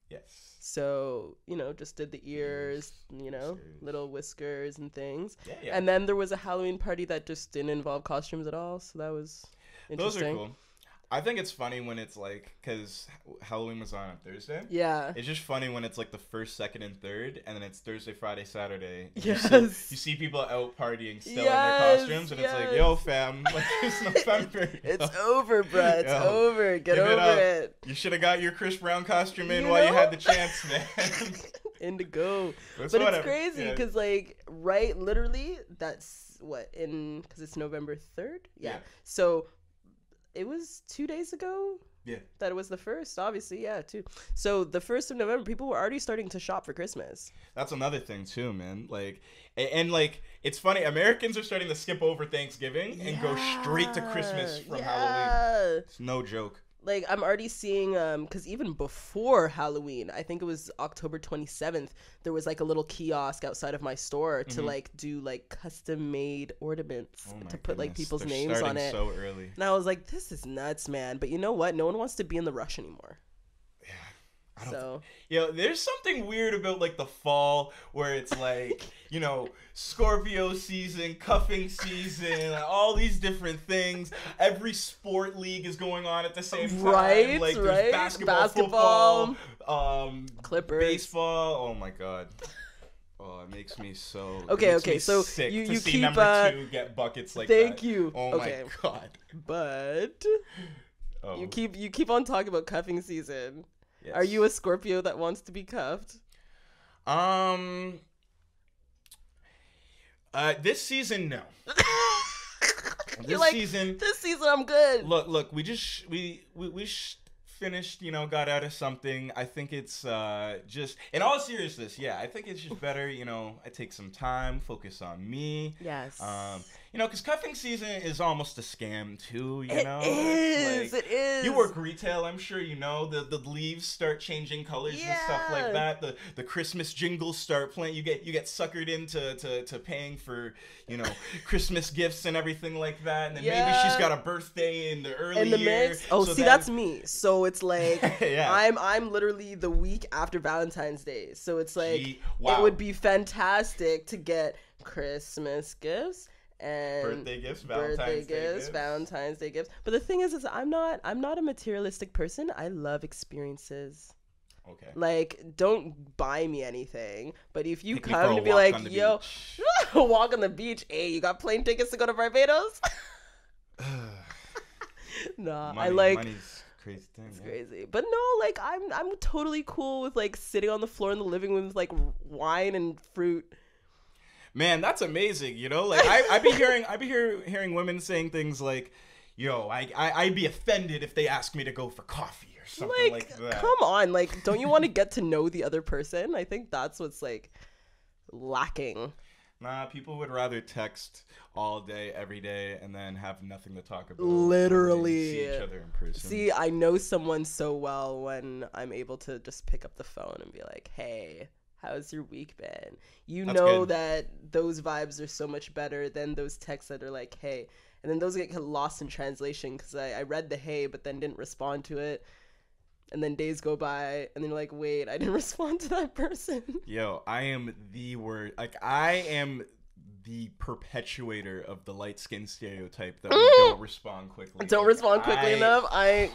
S2: Yes.
S3: So just did the ears, little whiskers and things.
S2: Yeah.
S3: And then there was a Halloween party that just didn't involve costumes at all. So that was interesting.
S2: Those are cool. I think it's funny when it's like, because Halloween was on Thursday.
S3: Yeah.
S2: It's just funny when it's like the 1st, 2nd, and 3rd, and then it's Thursday, Friday, Saturday.
S3: Yes.
S2: You see people out partying still in their costumes, and it's like, yo, fam, like it's November.
S3: It's over, bruh. It's over. Get over it.
S2: You should have got your Chris Brown costume in while you had the chance, man.
S3: Indigo. But
S2: whatever.
S3: It's crazy because, literally, that's because it's November 3rd? Yeah. So it was 2 days ago.
S2: Yeah.
S3: That it was the 1st, obviously, yeah, too. So the 1st of November, people were already starting to shop for Christmas.
S2: That's another thing too, man. It's funny. Americans are starting to skip over Thanksgiving and go straight to Christmas from Halloween. It's no joke.
S3: Like, I'm already seeing, because even before Halloween, I think it was October 27th, there was, like, a little kiosk outside of my store to, like, do, like, custom-made ornaments to put, like, people's names on it.
S2: So early.
S3: And I was like, this is nuts, man. But you know what? No one wants to be in the rush anymore.
S2: There's something weird about like the fall where it's like, you know, Scorpio season, cuffing season, all these different things. Every sport league is going on at the same time.
S3: Right,
S2: like there's
S3: basketball,
S2: football,
S3: Clippers,
S2: baseball. Oh my god. Oh, it makes me so
S3: okay. So
S2: sick
S3: you
S2: to see
S3: keep
S2: number 2 get buckets like
S3: thank
S2: that.
S3: you.
S2: Oh my god.
S3: But you keep on talking about cuffing season. Yes. Are you a Scorpio that wants to be cuffed?
S2: This season, no.
S3: This season, I'm good.
S2: Look, we finished, you know, got out of something. I think it's just, in all seriousness, yeah, I think it's just better, you know, I take some time, focus on me.
S3: Yes.
S2: You know, because cuffing season is almost a scam too, you know?
S3: It is.
S2: You work retail, I'm sure you know. The leaves start changing colors and stuff like that. The Christmas jingles start playing. You get suckered into paying for, you know, Christmas gifts and everything like that. And then maybe she's got a birthday in the early year.
S3: Mix. Oh, so that's me. So it's like
S2: yeah.
S3: I'm literally the week after Valentine's Day. So it's like
S2: wow.
S3: It would be fantastic to get Christmas gifts and
S2: birthday gifts, Valentine's Day gifts.
S3: But the thing is I'm not a materialistic person. I love experiences.
S2: Okay.
S3: Like, don't buy me anything. But if you come to be like, yo, walk on the beach. Hey, you got plane tickets to go to Barbados? Nah,
S2: money's crazy thing.
S3: It's crazy. But no, like I'm totally cool with like sitting on the floor in the living room with like wine and fruit.
S2: Man, that's amazing. You know, like I be hearing women saying things like, "Yo, I'd be offended if they asked me to go for coffee or something like that."
S3: Come on, like, don't you want to get to know the other person? I think that's what's like lacking.
S2: Nah, people would rather text all day, every day, and then have nothing to talk about.
S3: Literally.
S2: See each other in person.
S3: See, I know someone so well when I'm able to just pick up the phone and be like, hey, how's your week been? That's know good. That those vibes are so much better than those texts that are like, hey. And then those get lost in translation because I read the hey, but then didn't respond to it. And then days go by, and then you're like, wait, I didn't respond to that person.
S2: Yo, I am the perpetuator of the light skin stereotype that we don't respond quickly.
S3: Don't respond quickly enough.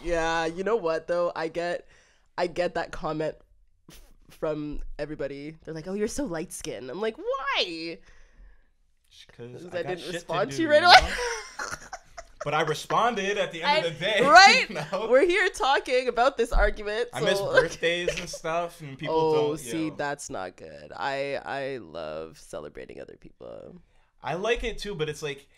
S3: You know what though? I get that comment from everybody. They're like, "Oh, you're so light skinned." I'm like, why?
S2: Because
S3: I didn't respond to you right away.
S2: But I responded at the end of the day.
S3: Right?
S2: You know?
S3: We're here talking about this argument.
S2: I miss birthdays and stuff, and people don't.
S3: See, that's not good. I love celebrating other people.
S2: I like it too, but it's like,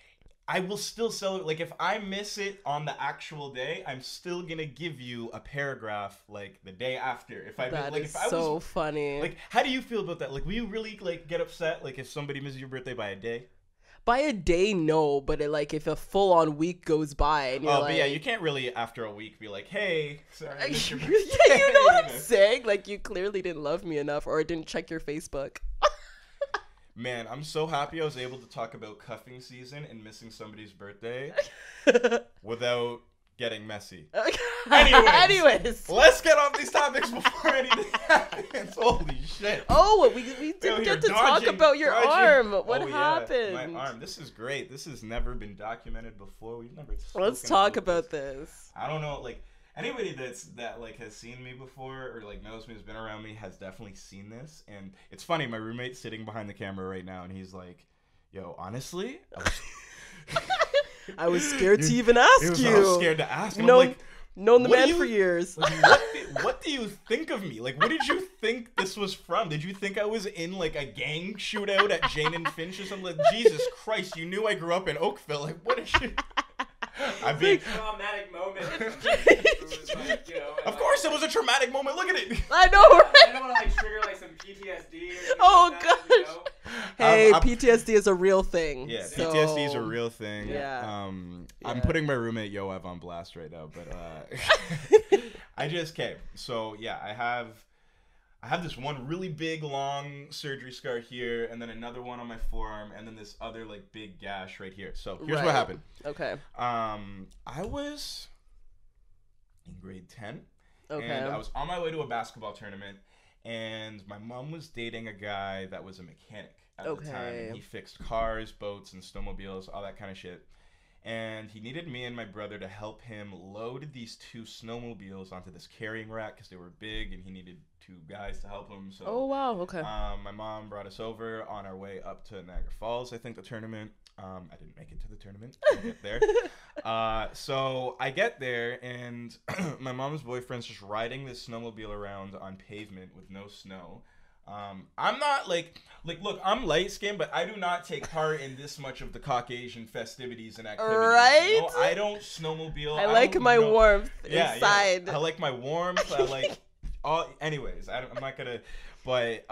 S2: I will still celebrate. Like, if I miss it on the actual day, I'm still gonna give you a paragraph like the day after.
S3: That is so funny.
S2: Like, how do you feel about that? Like, will you really like get upset like if somebody misses your birthday by a day?
S3: By a day, no, but if a full-on week goes by and you're
S2: but yeah, you can't really after a week be like, hey, sorry, I missed your birthday.
S3: Yeah, you know what I'm saying? Like, you clearly didn't love me enough or didn't check your Facebook.
S2: Man, I'm so happy I was able to talk about cuffing season and missing somebody's birthday without getting messy.
S3: Anyways,
S2: let's get off these topics before anything happens. Holy shit.
S3: Oh, we didn't get to talk about your arm. What happened?
S2: My arm. This is great. This has never been documented before. We've never
S3: Let's talk about this.
S2: I don't know, like, anybody that like has seen me before or like knows me, has been around me, has definitely seen this. And it's funny, my roommate's sitting behind the camera right now and he's like, yo, honestly,
S3: I was scared to even ask you.
S2: I was scared to ask. And
S3: known the man for years.
S2: Like, what do you think of me? Like, what did you think this was from? Did you think I was in like a gang shootout at Jane and Finch or something? Like, Jesus Christ, you knew I grew up in Oakville. Like, what is you?
S5: I mean, traumatic moment. Like,
S2: of course, it was a traumatic moment. Look at it.
S3: I know, right?
S5: I don't want to like trigger like some PTSD. Or
S3: oh
S5: like
S3: gosh.
S5: that,
S3: Hey, PTSD is a real thing.
S2: Yeah,
S3: so...
S2: PTSD is a real thing.
S3: Yeah.
S2: I'm putting my roommate Yoav on blast right now, but I just came. So yeah, I have this one really big long surgery scar here, and then another one on my forearm, and then this other like big gash right here. So here's what happened.
S3: Okay.
S2: I was in grade 10.
S3: Okay.
S2: And I was on my way to a basketball tournament, and my mom was dating a guy that was a mechanic at the time. And he fixed cars, boats, and snowmobiles, all that kind of shit. And he needed me and my brother to help him load these 2 snowmobiles onto this carrying rack because they were big, and he needed 2 guys to help him. So,
S3: oh, wow. Okay.
S2: My mom brought us over on our way up to Niagara Falls, I think, the tournament. I didn't make it to the tournament. I didn't get there. So I get there, and my mom's boyfriend's just riding this snowmobile around on pavement with no snow. I'm not look, I'm light skinned, but I do not take part in this much of the Caucasian festivities and activities.
S3: Right?
S2: You know? I don't snowmobile.
S3: I like my warmth inside.
S2: Yeah. I like my warmth. I like anyways, I'm not gonna, but,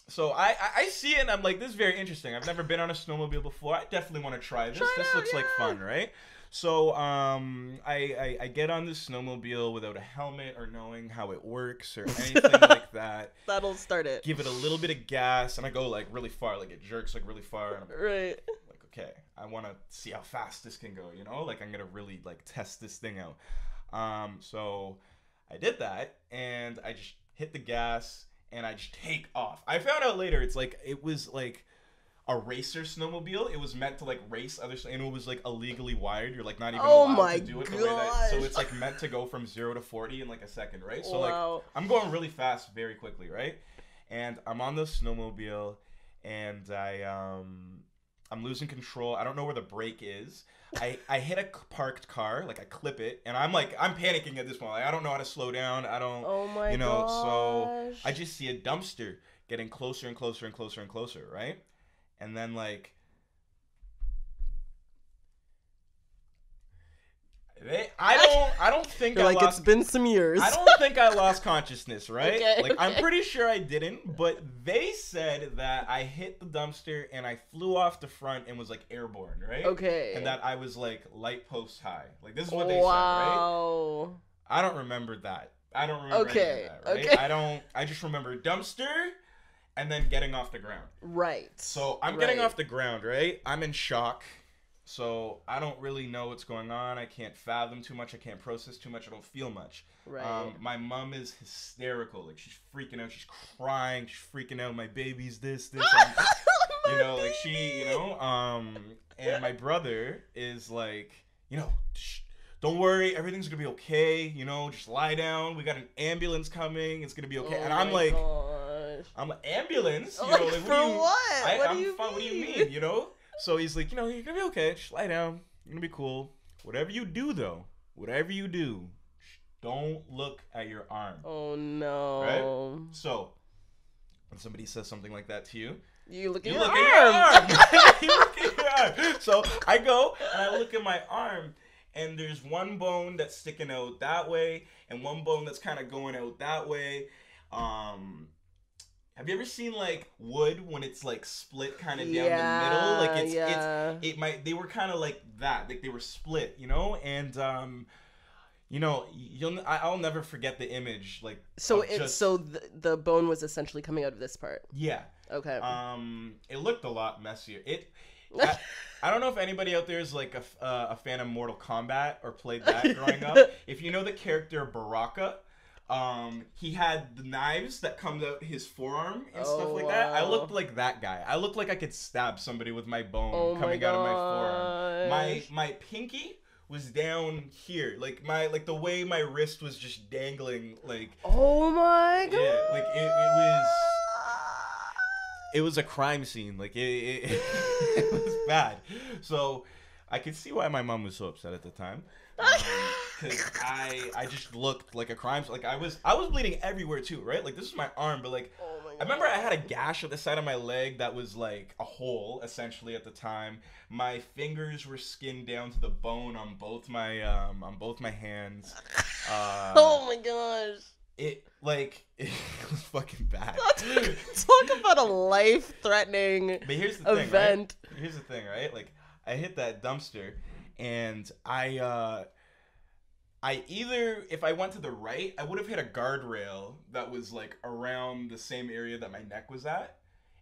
S2: so I see it, and I'm like, this is very interesting. I've never been on a snowmobile before. I definitely want to try this. This looks like fun, right? So I get on this snowmobile without a helmet or knowing how it works or anything like that.
S3: That'll start it.
S2: Give it a little bit of gas, and I go like really far, like it jerks like really far. And I'm
S3: right.
S2: like, okay, I want to see how fast this can go, you know? Like I'm gonna really like test this thing out. So I did that, and I just hit the gas, and I just take off. I found out later it was like a racer snowmobile. It was meant to like race and it was like illegally wired. You're like not even allowed to do it the way that. So it's like meant to go from 0 to 40 in like a second, right? So like I'm going really fast, very quickly, right? And I'm on the snowmobile, and I'm losing control. I don't know where the brake is. I hit a parked car, like I clip it, and I'm panicking at this point. Like, I don't know how to slow down. I don't, so I just see a dumpster getting closer and closer and closer and closer, right? And then like, I don't think
S3: You're it's been some years.
S2: I don't think I lost consciousness, right?
S3: Okay,
S2: I'm pretty sure I didn't, but they said that I hit the dumpster and I flew off the front and was like airborne, right?
S3: Okay.
S2: And that I was like light post high. Like this is what they said, right? I don't remember that. I don't remember any of that, right?
S3: Okay.
S2: I just remember dumpster and then getting off the ground.
S3: Right.
S2: So I'm getting off the ground, right? I'm in shock. So I don't really know what's going on. I can't fathom too much. I can't process too much. I don't feel much.
S3: Right.
S2: My mom is hysterical. Like she's freaking out. She's crying. She's freaking out. My baby's this. You know, like she, you know. And my brother is like, you know, don't worry. Everything's gonna be okay. You know, just lie down. We got an ambulance coming. It's gonna be okay. And I'm like, I'm like, ambulance? You know, like,
S3: what?
S2: What do you mean? You know. So he's like, you know, you're going to be okay. Just lie down. You're going to be cool. Whatever you do, though, don't look at your arm.
S3: Oh, no.
S2: Right? So, when somebody says something like that to you,
S3: you look at
S2: your
S3: your
S2: arm. You look at your arm. So, I go and I look at my arm, and there's one bone that's sticking out that way, and one bone that's kind of going out that way. Have you ever seen like wood when it's like split kind of down the middle? Like they were kind of like that. Like they were split, you know? And you know, I'll never forget the image. Like
S3: so the bone was essentially coming out of this part.
S2: Yeah.
S3: Okay.
S2: It looked a lot messier. I don't know if anybody out there is like a fan of Mortal Kombat or played that growing up. If you know the character Baraka, he had the knives that comes out his forearm and stuff like that. I looked like that guy. I looked like I could stab somebody with my bone coming out of my forearm. My pinky was down here, like the way my wrist was just dangling, like. Oh my god! Yeah, like it was a crime scene. Like it was bad. So I could see why my mom was so upset at the time. Because I just looked like a crime. Like I was bleeding everywhere too, right? Like this is my arm, but like I remember I had a gash at the side of my leg that was like a hole essentially at the time. My fingers were skinned down to the bone on both my hands.
S3: Oh my gosh.
S2: it was fucking bad.
S3: Talk about a life-threatening
S2: But here's the thing,
S3: event.
S2: right? Here's the thing, right? Like, I hit that dumpster, and I either, if I went to the right, I would have hit a guardrail that was like around the same area that my neck was at,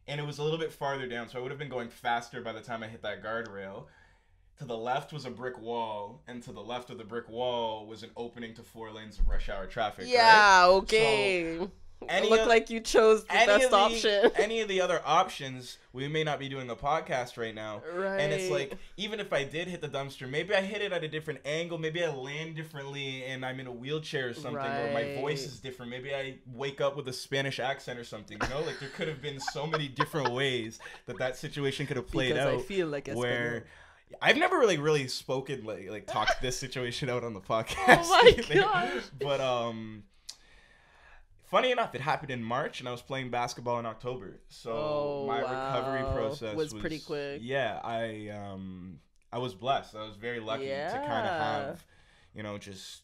S2: and it was a little bit farther down, so I would have been going faster by the time I hit that guardrail. To the left was a brick wall, and to the left of the brick wall was an opening to 4 lanes of rush hour traffic.
S3: Yeah,
S2: right?
S3: okay.
S2: So,
S3: It looked like you chose the best option.
S2: Any of the other options, we may not be doing a podcast right now.
S3: Right.
S2: And it's like, even if I did hit the dumpster, maybe I hit it at a different angle. Maybe I land differently and I'm in a wheelchair or something. Or my voice is different. Maybe I wake up with a Spanish accent or something. You know, like there could have been so many different ways that situation could have played
S3: because
S2: out.
S3: I feel like
S2: where I've never really spoken, like talked this situation out on the podcast.
S3: Oh my gosh.
S2: But, funny enough, it happened in March, and I was playing basketball in October. So my recovery process
S3: was pretty quick.
S2: Yeah, I was blessed. I was very lucky to kind of have, just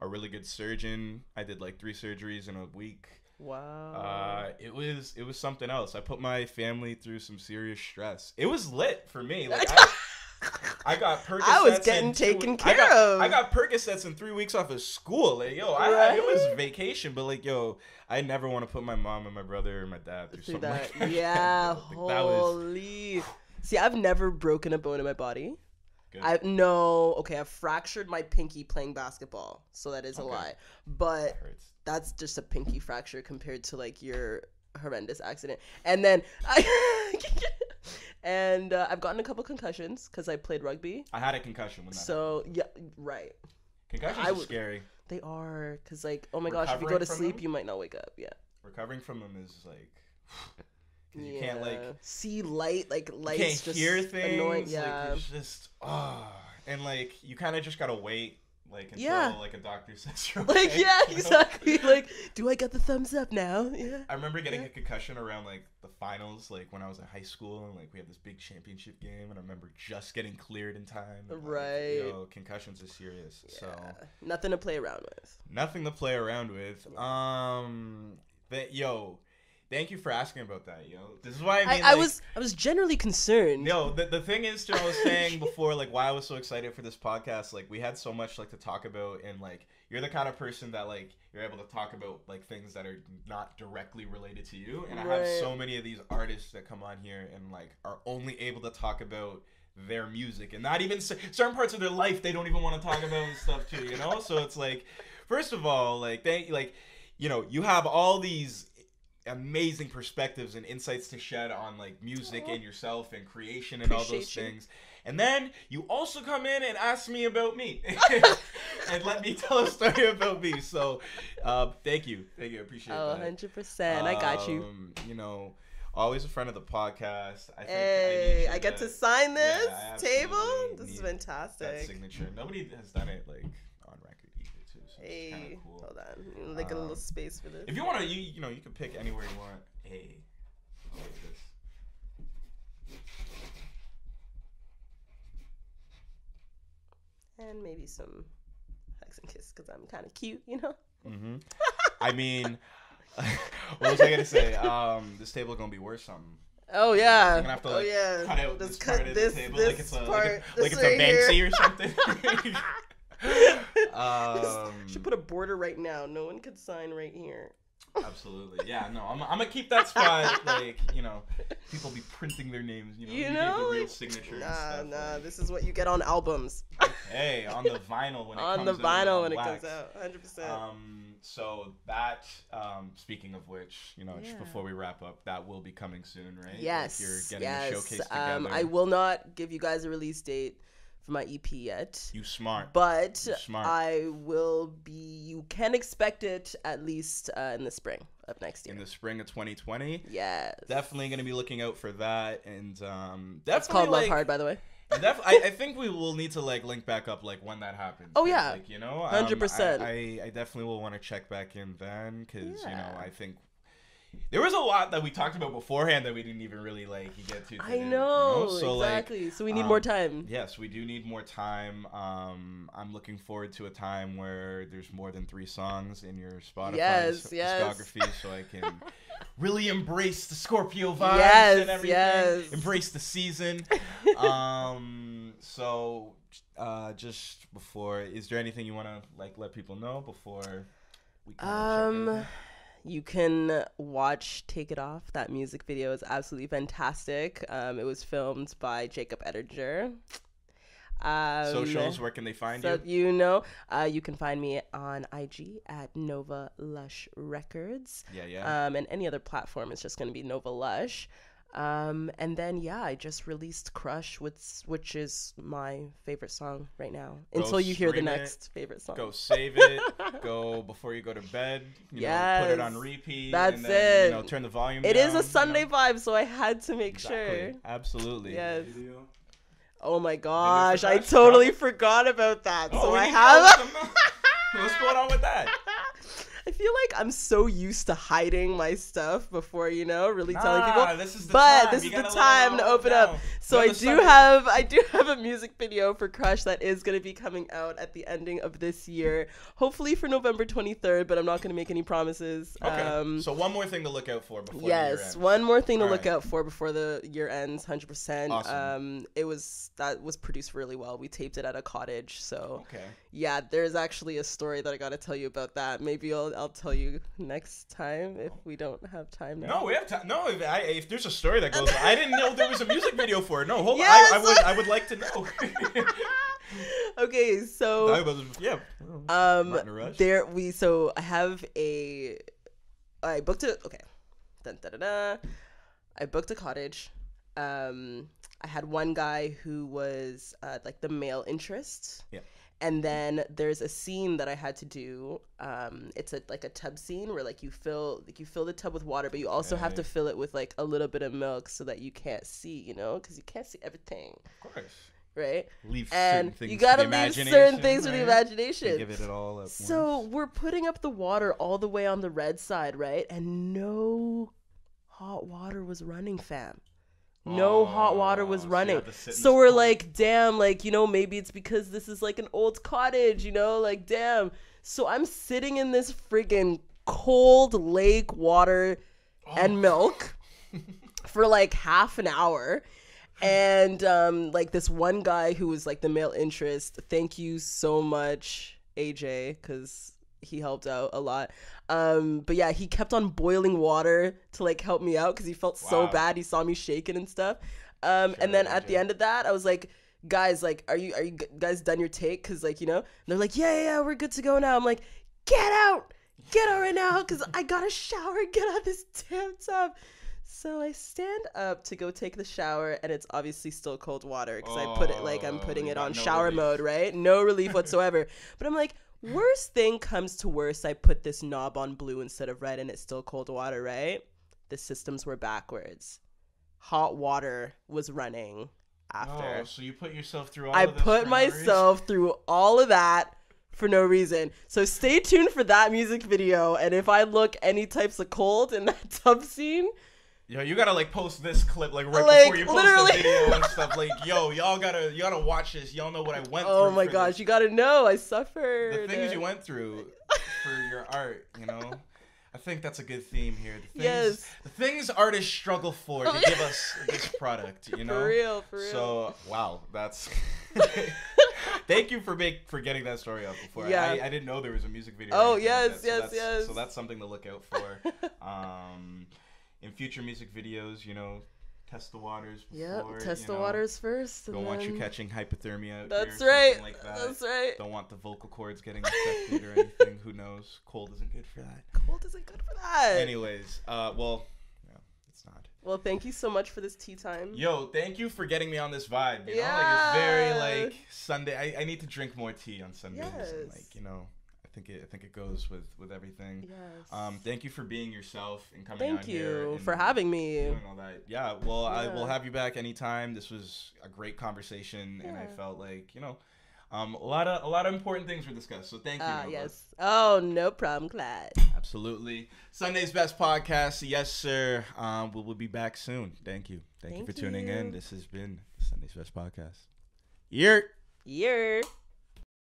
S2: a really good surgeon. I did like 3 surgeries in a week.
S3: Wow.
S2: It was something else. I put my family through some serious stress. It was lit for me. Like I got Percocets.
S3: I was getting taken care of.
S2: I got Percocets in 3 weeks off of school. Like, yo, it was vacation, but like, yo, I never want to put my mom and my brother or my dad through something
S3: that.
S2: like that.
S3: Yeah,
S2: Like,
S3: holy. See, I've never broken a bone in my body.
S2: Good.
S3: I've fractured my pinky playing basketball, so that is a lie. But
S2: That hurts.
S3: that's just a pinky fracture compared to like your horrendous accident. And then I've gotten a couple concussions because I played rugby.
S2: I had a concussion when that
S3: So yeah, right.
S2: Concussions are scary.
S3: They are, because like, oh my gosh, if you
S2: Recovering
S3: go to
S2: from
S3: sleep,
S2: them?
S3: you might not wake up. Yeah.
S2: Recovering from them is like, 'cause you
S3: Yeah.
S2: can't like,
S3: see light, like
S2: you
S3: lights
S2: can't
S3: just
S2: hear things.
S3: annoying. Yeah.
S2: Like, it's just and like you kind of just gotta wait like until
S3: Yeah.
S2: like a doctor says you're
S3: Like,
S2: okay,
S3: yeah,
S2: you know?
S3: exactly. Like, do I get the thumbs up now? Yeah.
S2: I remember getting a concussion around like the finals, like when I was in high school, and like we had this big championship game, and I remember just getting cleared in time. And, like,
S3: Right.
S2: yo, concussions are serious. So
S3: Nothing to play around with.
S2: nothing to play around with. Thank you for asking about that, yo. This is why
S3: I was generally concerned.
S2: No, the thing is, I was saying before, like, why I was so excited for this podcast, like, we had so much, like, to talk about, and, like, you're the kind of person that, like, you're able to talk about, like, things that are not directly related to you, and I have so many of these artists that come on here and, like, are only able to talk about their music, and not even certain parts of their life they don't even want to talk about and stuff, too, you know? So it's, like, first of all, like, you have all these amazing perspectives and insights to shed on like music and yourself and creation and all those things, and then you also come in and ask me about me and let me tell a story about me. So thank you, I appreciate that.
S3: 100%. I got you.
S2: Always a friend of the podcast. I think
S3: Hey, I get to sign this
S2: I
S3: table.
S2: absolutely
S3: This is
S2: need that
S3: fantastic.
S2: signature. Nobody has done it like on record either too, so it's kind
S3: Hey,
S2: of cool.
S3: hold on. Like a little space for this.
S2: If you want to, you can pick anywhere you want. Hey, I like this.
S3: And maybe some hugs and kisses because I'm kind of cute, you know?
S2: Mm-hmm. I mean, what was I gonna say? This table gonna be worth something.
S3: Oh yeah.
S2: You're gonna have to cut out this part of the table like it's a Banksy or something.
S3: Should put a border right now. No one could sign right here.
S2: Absolutely. Yeah, no, I'm gonna keep that spot. Like, people be printing their names. You get the real signature.
S3: Nah. This is what you get on albums.
S2: Hey, on the vinyl when it
S3: on
S2: comes
S3: the
S2: out.
S3: vinyl when it comes out. 100%.
S2: So that, speaking of which, just before we wrap up, that will be coming soon, right?
S3: Yes.
S2: Like you're getting the showcase together.
S3: I will not give you guys a release date for my EP yet.
S2: You smart.
S3: But
S2: You smart.
S3: I will be. You can expect it at least in the spring of next year.
S2: In the spring of 2020.
S3: Yes.
S2: Definitely gonna be looking out for that, and definitely.
S3: It's called Love Hard, by the way.
S2: I think we will need to link back up when that happens.
S3: Oh yeah.
S2: 100%.
S3: I
S2: I definitely will want to check back in then because I think there was a lot that we talked about beforehand that we didn't even really like get to.
S3: I know,
S2: So,
S3: exactly.
S2: Like,
S3: so we need more time.
S2: Yes, we do need more time. I'm looking forward to a time where there's more than 3 songs in your Spotify discography, so I can really embrace the Scorpio vibes and everything.
S3: Yes.
S2: Embrace the season. So, just before, is there anything you want to like let people know before we check
S3: you can watch Take It Off. That music video is absolutely fantastic. It was filmed by Jacob Ettinger.
S2: Socials, where can they find you?
S3: You can find me on IG at Nova Lush Records.
S2: Yeah.
S3: And any other platform is just going to be Nova Lush. And then I just released Crush, which is my favorite song right now. Until you hear the next favorite song.
S2: Go save it. Go before you go to bed. You know, put it on repeat.
S3: That's
S2: and then,
S3: it.
S2: You know, turn the volume
S3: It
S2: down.
S3: is a Sunday vibe, so I had to make
S2: Exactly.
S3: sure.
S2: Absolutely.
S3: Yes.
S4: Video.
S3: Oh my gosh, I
S2: Crush?
S3: totally forgot about that.
S2: Oh,
S3: So
S2: we
S3: I
S2: need
S3: have.
S2: to know what's going on with that?
S3: I feel like I'm so used to hiding my stuff before, really telling people.
S2: This is the
S3: but
S2: time.
S3: this
S2: You
S3: is the
S2: gotta let it
S3: time to
S2: all
S3: open
S2: down.
S3: up. So
S2: Let
S3: I
S2: the
S3: do
S2: Sunday-
S3: have a music video for Crush that is going to be coming out at the ending of this year, hopefully for November 23rd. But I'm not going to make any promises.
S2: Okay. So one more thing to look out for before the year
S3: Yes,
S2: ends.
S3: one more thing to
S2: All
S3: look
S2: right.
S3: out for before the year ends. 100%.
S2: Awesome.
S3: That was produced really well. We taped it at a cottage, so
S2: Okay.
S3: yeah. There's actually a story that I got to tell you about that. Maybe I'll tell you next time if we don't have time now.
S2: No, we have time. No, if there's a story that goes, I didn't know there was a music video for it. No, hold
S3: Yes!
S2: on. I would like to know.
S3: Okay, so
S2: not in a rush.
S3: I booked it. Okay, I booked a cottage. I had one guy who was like the male interest.
S2: Yeah.
S3: And then there's a scene that I had to do. It's like a tub scene where like you fill the tub with water, but you also have to fill it with like a little bit of milk so that you can't see, because you can't see everything.
S2: Of course.
S3: Right?
S2: Leave
S3: And
S2: certain things
S3: you gotta
S2: to the
S3: leave certain
S2: imagination,
S3: things for the
S2: right?
S3: imagination.
S2: Give it all up
S3: So
S2: once.
S3: we're putting up the water all the way on the red side, right? And no hot water was running, fam. No hot water was
S2: so you
S3: running.
S2: had to sit in
S3: So
S2: this
S3: we're
S2: cold-
S3: like, damn, like, maybe it's because this is like an old cottage, like, damn. So I'm sitting in this friggin' cold lake water and milk for like half an hour. And like this one guy who was like the male interest, thank you so much, AJ, because he helped out a lot. But yeah, he kept on boiling water to like help me out because he felt so
S2: Wow.
S3: bad. He saw me shaking and stuff. And then at the end of that, I was like, guys, like, are you guys done your take? Because like, and they're like, yeah, we're good to go now. I'm like, get out right now because I gotta shower and get out of this damn tub. So I stand up to go take the shower, and it's obviously still cold water because I put it like I'm putting
S2: you
S3: it
S2: got
S3: on
S2: no
S3: shower
S2: relief.
S3: mode, right? No relief whatsoever. But I'm like, worst thing comes to worst, I put this knob on blue instead of red, and it's still cold water, right? The systems were backwards. Hot water was running after.
S2: Oh, so you put yourself through all
S3: I
S2: of this
S3: put
S2: for no reason?
S3: myself through all of that for no reason. So stay tuned for that music video, and if I look any types of cold in that tub scene,
S2: Yo, you gotta like post this clip like right
S3: Like,
S2: before you post
S3: literally.
S2: the video and stuff. Like, yo, y'all gotta watch this. Y'all know what I went through.
S3: oh my
S2: for
S3: gosh,
S2: this.
S3: you gotta know, I suffered.
S2: The things you went through for your art, I think that's a good theme here.
S3: Yes.
S2: The things artists struggle for to give us this product,
S3: For real.
S2: So, wow, that's... Thank you for getting that story up before.
S3: Yeah.
S2: I didn't know there was a music video. or
S3: Oh,
S2: anything like
S3: yes,
S2: that,
S3: yes.
S2: So that's something to look out for. In future music videos, test the waters before.
S3: Yep, test the waters first. And
S2: Don't want you
S3: then-
S2: catching hypothermia out
S3: That's
S2: here or
S3: right.
S2: something like that.
S3: That's right.
S2: Don't want the vocal cords getting affected or anything. Who knows? Cold isn't good for that.
S3: Cold isn't good for that.
S2: Anyways, well, yeah, it's not.
S3: Well, thank you so much for this tea time.
S2: Yo, thank you for getting me on this vibe. Like it's very like Sunday. I need to drink more tea on Sundays. And,
S3: Yes.
S2: I think it goes with everything.
S3: Yes.
S2: Thank you for being yourself and coming
S3: Thank
S2: on here.
S3: you
S2: and
S3: for having me.
S2: doing all that. Yeah, well, I
S3: Yeah.
S2: will have you back anytime. This was a great conversation, and I
S3: Yeah.
S2: felt like a lot of important things were discussed. So thank you. Nova.
S3: Yes. Oh, no problem, Clyde.
S2: Absolutely. Sunday's Best Podcast. Yes, sir. We will be back soon. Thank you. Thank you for tuning in. This has been Sunday's Best Podcast.
S3: Year.